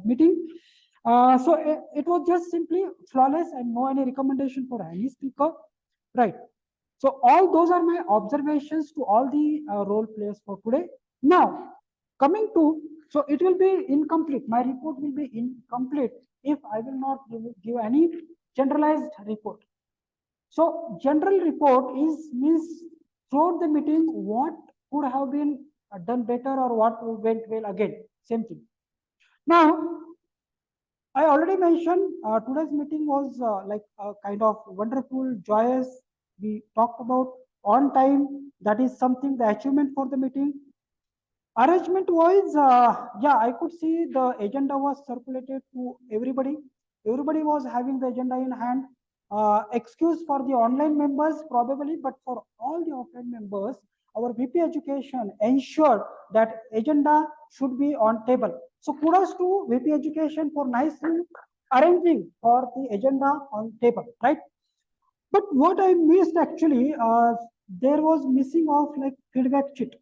meeting. So it was just simply flawless and no any recommendation for any speaker, right? So all those are my observations to all the role players for today. Now, coming to, so it will be incomplete. My report will be incomplete if I will not give any generalized report. So general report means throughout the meeting, what could have been done better or what went well again, same thing. Now, I already mentioned today's meeting was like a kind of wonderful, joyous. We talked about on time. That is something, the achievement for the meeting. Arrangement wise, yeah, I could see the agenda was circulated to everybody. Everybody was having the agenda in hand. Excuse for the online members probably, but for all the offline members, our VP Education ensured that agenda should be on table. So kudos to VP Education for nicely arranging for the agenda on table, right? But what I missed actually, there was missing of like feedback sheet.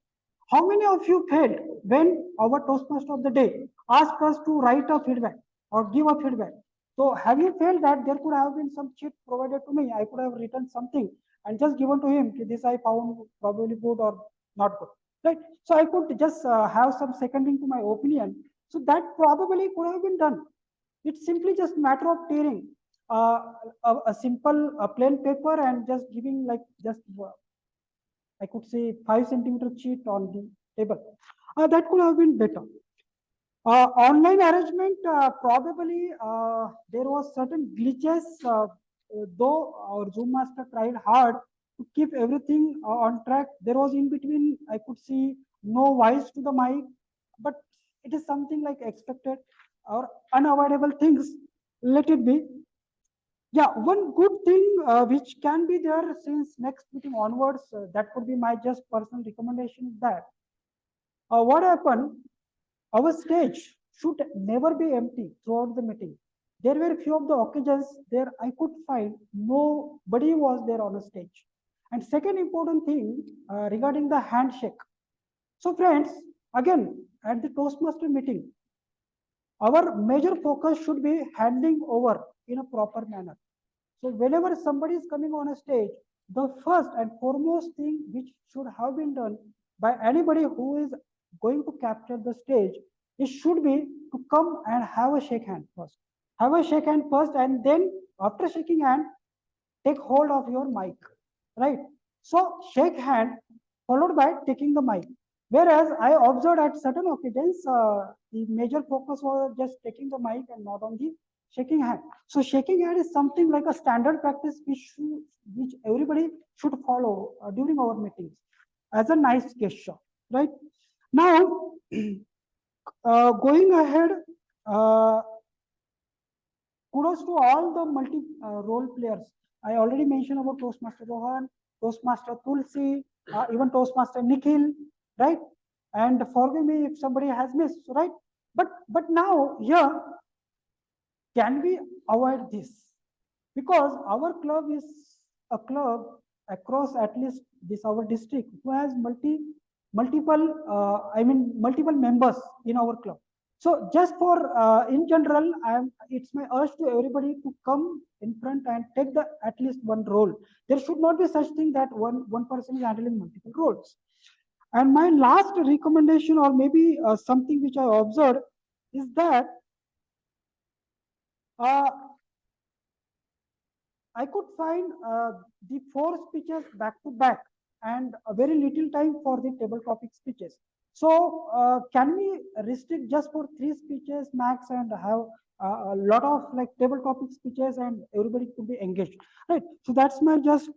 How many of you felt when our Toastmaster of the day asked us to write a feedback or give a feedback? So have you felt that there could have been some sheet provided to me? I could have written something and just given to him, this I found probably good or not good, right? So I could just have some seconding to my opinion. So that probably could have been done. It's simply just matter of tearing. a simple plain paper and just giving like just I could say 5 centimeter sheet on the table. That could have been better. Online arrangement, probably there was certain glitches, though our Zoom master tried hard to keep everything on track. There was in between, I could see no voice to the mic, but it is something like expected or unavoidable things. Let it be. Yeah, one good thing which can be there since next meeting onwards, that could be my just personal recommendation is that what happened, our stage should never be empty throughout the meeting. There were few of the occasions there I could find nobody was there on a stage. And second important thing regarding the handshake. So friends, again, at the Toastmaster meeting, our major focus should be handing over in a proper manner. So whenever somebody is coming on a stage, the first and foremost thing which should have been done by anybody who is going to capture the stage, it should be to come and have a shake hand first. Have a shake hand first, and then after shaking hand, take hold of your mic, right? So shake hand followed by taking the mic. Whereas I observed at certain occasions, the major focus was just taking the mic and not on the shaking hand. So shaking hand is something like a standard practice which everybody should follow during our meetings as a nice gesture, right? Now, going ahead, kudos to all the multi role players. I already mentioned about Toastmaster Rohan, Toastmaster Tulsi, even Toastmaster Nikhil, right? And forgive me if somebody has missed, right? But now here, can we avoid this? Because our club is a club across at least this our district who has multiple members in our club. So just for in general, it's my urge to everybody to come in front and take the at least one role. There should not be such thing that one person is handling multiple roles. And my last recommendation, or maybe something which I observed, is that I could find the 4 speeches back to back and a very little time for the table topic speeches. So can we restrict just for 3 speeches max and have a lot of like table topic speeches and everybody could be engaged, right? So that's my just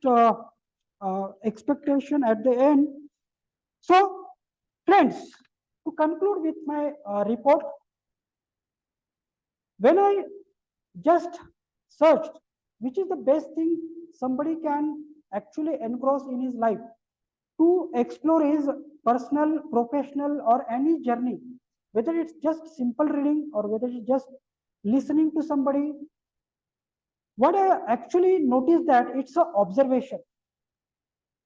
expectation at the end. So friends, to conclude with my report, when I just searched which is the best thing somebody can actually engross in his life to explore his personal, professional, or any journey, whether it's just simple reading or whether it's just listening to somebody, what I actually noticed that it's an observation.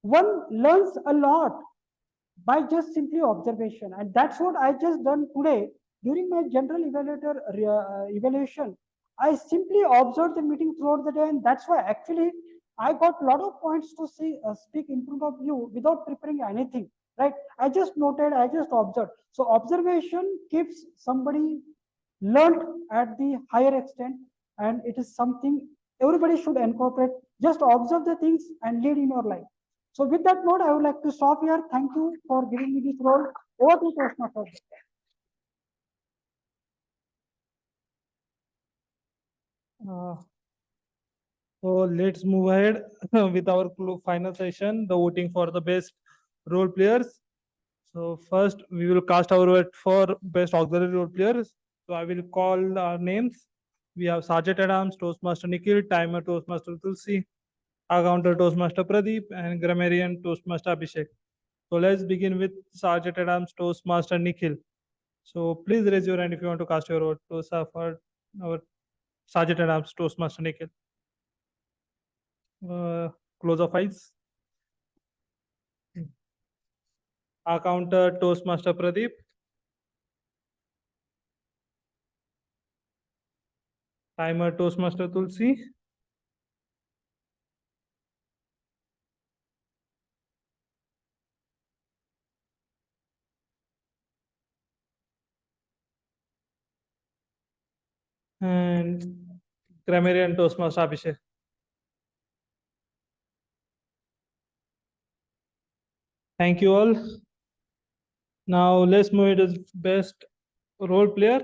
One learns a lot by just simply observation, and that's what I just done today during my general evaluation. I simply observed the meeting throughout the day, and that's why actually I got a lot of points to speak in front of you without preparing anything, right? I just noted, I just observed. So observation keeps somebody learned at the higher extent, and it is something everybody should incorporate. Just observe the things and lead in your life. So with that note, I would like to stop here. Thank you for giving me this role. Over to Toastmasters. So let's move ahead with our final session, the voting for the best role players. So first we will cast our vote for best auxiliary role players. So I will call our names. We have Sergeant Adams, Toastmaster Nikhil, Timer Toastmaster Tulsi, Accounter Toastmaster Pradeep, and Grammarian Toastmaster Abhishek. So let's begin with Sergeant Adams, Toastmaster Nikhil. So please raise your hand if you want to cast your vote to for our Sergeant Adams, Toastmaster Nikhil. Close of eyes. Accounter Toastmaster Pradeep. Timer Toastmaster Tulsi. And grammarian Toastmaster Abhishek. Thank you all. Now let's move to the best role player.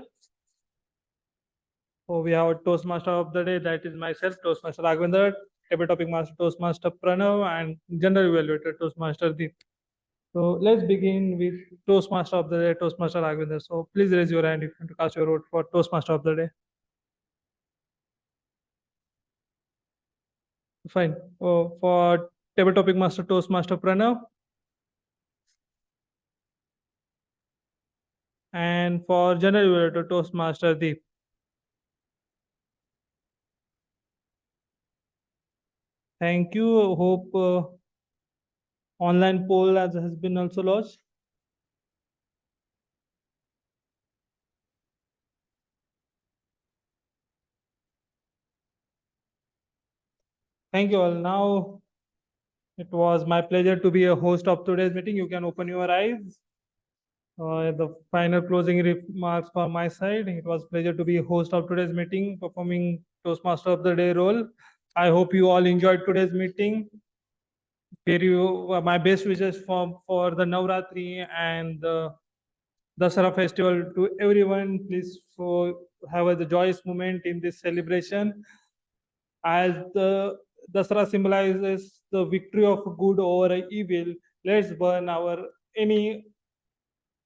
So we have a Toastmaster of the day, that is myself, Toastmaster Raghvendra, table topic master Toastmaster Pranav, and general evaluator Toastmaster Deep. So let's begin with Toastmaster of the day, Toastmaster Raghvendra. So please raise your hand if you want to cast your vote for Toastmaster of the day. Fine. For table topic master Toastmaster Pranav. And for general evaluator Toastmaster Deep. Thank you. Hope online poll has been also launched. Thank you all. Now, it was my pleasure to be a host of today's meeting. You can open your eyes. The final closing remarks from my side. It was a pleasure to be a host of today's meeting, performing Toastmaster of the Day role. I hope you all enjoyed today's meeting. My best wishes for the Navratri and the Dasara festival to everyone. Please have the joyous moment in this celebration. As the Dasara symbolizes the victory of good over evil, let's burn any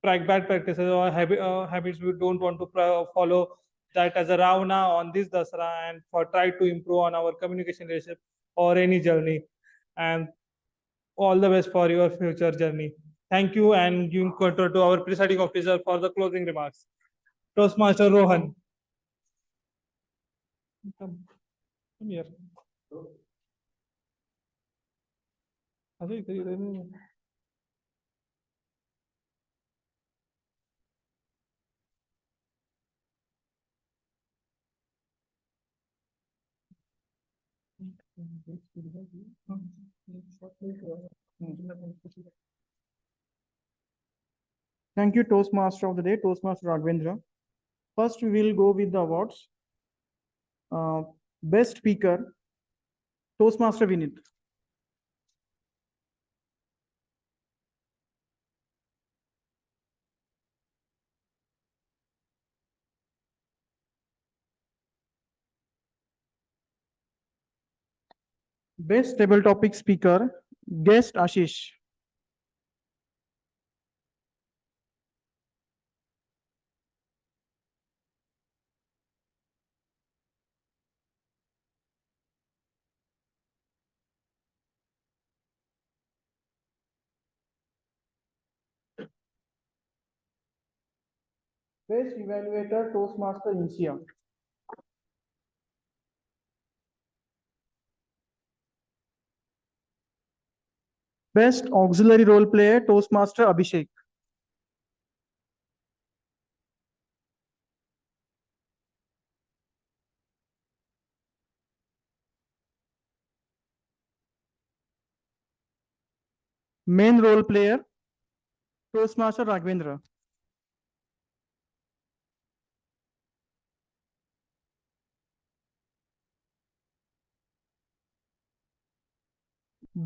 bad practices or habits we don't want to follow that as a Ravana on this Dasara, and try to improve on our communication relationship or any journey. And all the best for your future journey. Thank you, and giving control to our presiding officer for the closing remarks. Toastmaster Rohan. Come here. Thank you, Toastmaster of the day, Toastmaster Raghavendra. First, we will go with the awards. Best Speaker, Toastmaster Vinit. Best Table Topic Speaker, Guest Ashish. Best Evaluator, Toastmaster Insia. Best Auxiliary Role Player, Toastmaster Abhishek. Main Role Player, Toastmaster Raghvendra.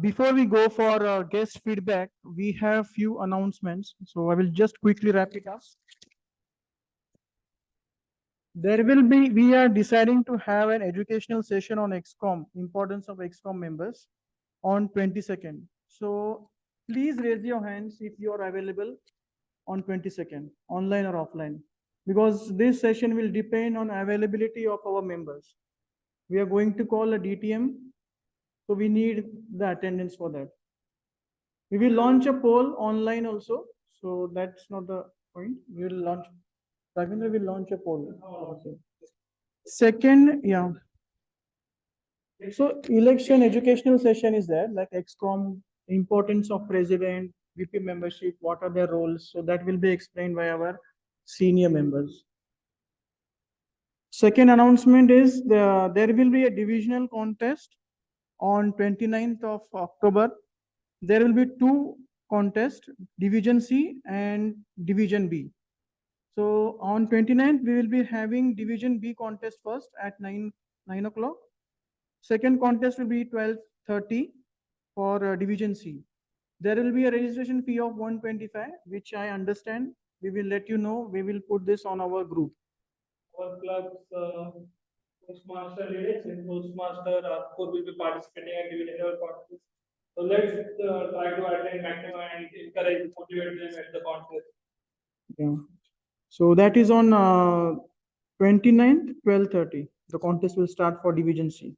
Before we go for guest feedback, we have few announcements. So I will just quickly wrap it up. We are deciding to have an educational session on XCOM, importance of XCOM members, on 22nd. So please raise your hands if you are available on 22nd, online or offline, because this session will depend on availability of our members. We are going to call a DTM, so we need the attendance for that. We will launch a poll online also, so that's not the point. We will launch. Raghvendra will launch a poll. Okay. Second, yeah. So election educational session is there, like XCOM, importance of president, VP membership, what are their roles? So that will be explained by our senior members. Second announcement is there will be a divisional contest on 29th of October. There will be two contests, Division C and Division B. So on 29th, we will be having Division B contest first at 9 9 o'clock. Second contest will be 12:30 for Division C. There will be a registration fee of 125, which I understand. We will let you know. We will put this on our group. Our club's Toastmaster ladies and Toastmaster will be participating and giving our contest. So let's try to attend maximum and encourage, motivate them at the contest. Yeah. So that is on 29th, 12:30. The contest will start for Division C.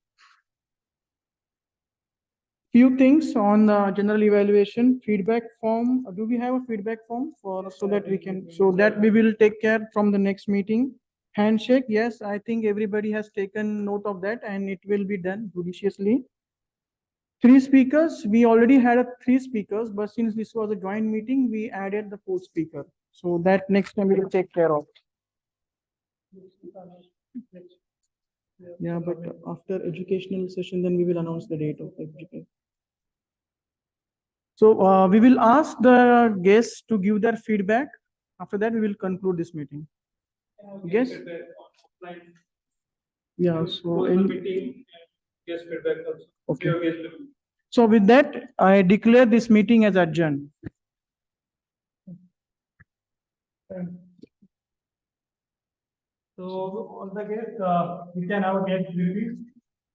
Few things on general evaluation feedback form. Do we have a feedback form for so that we can we will take care from the next meeting? Handshake, yes, I think everybody has taken note of that and it will be done judiciously. 3 speakers, we already had 3 speakers, but since this was a joint meeting, we added the 4th speaker. So that next time we will take care of. Yeah, but after educational session, then we will announce the date of education. So we will ask the guests to give their feedback. After that, we will conclude this meeting. Yes? Yeah, so okay. So with that, I declare this meeting as adjourned. So all the guests, we can have a guest briefing.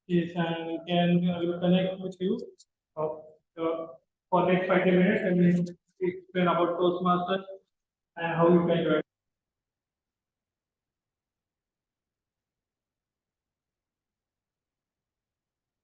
Yes, and we can connect with you for next 5 minutes and we explain about Toastmasters and how you can join.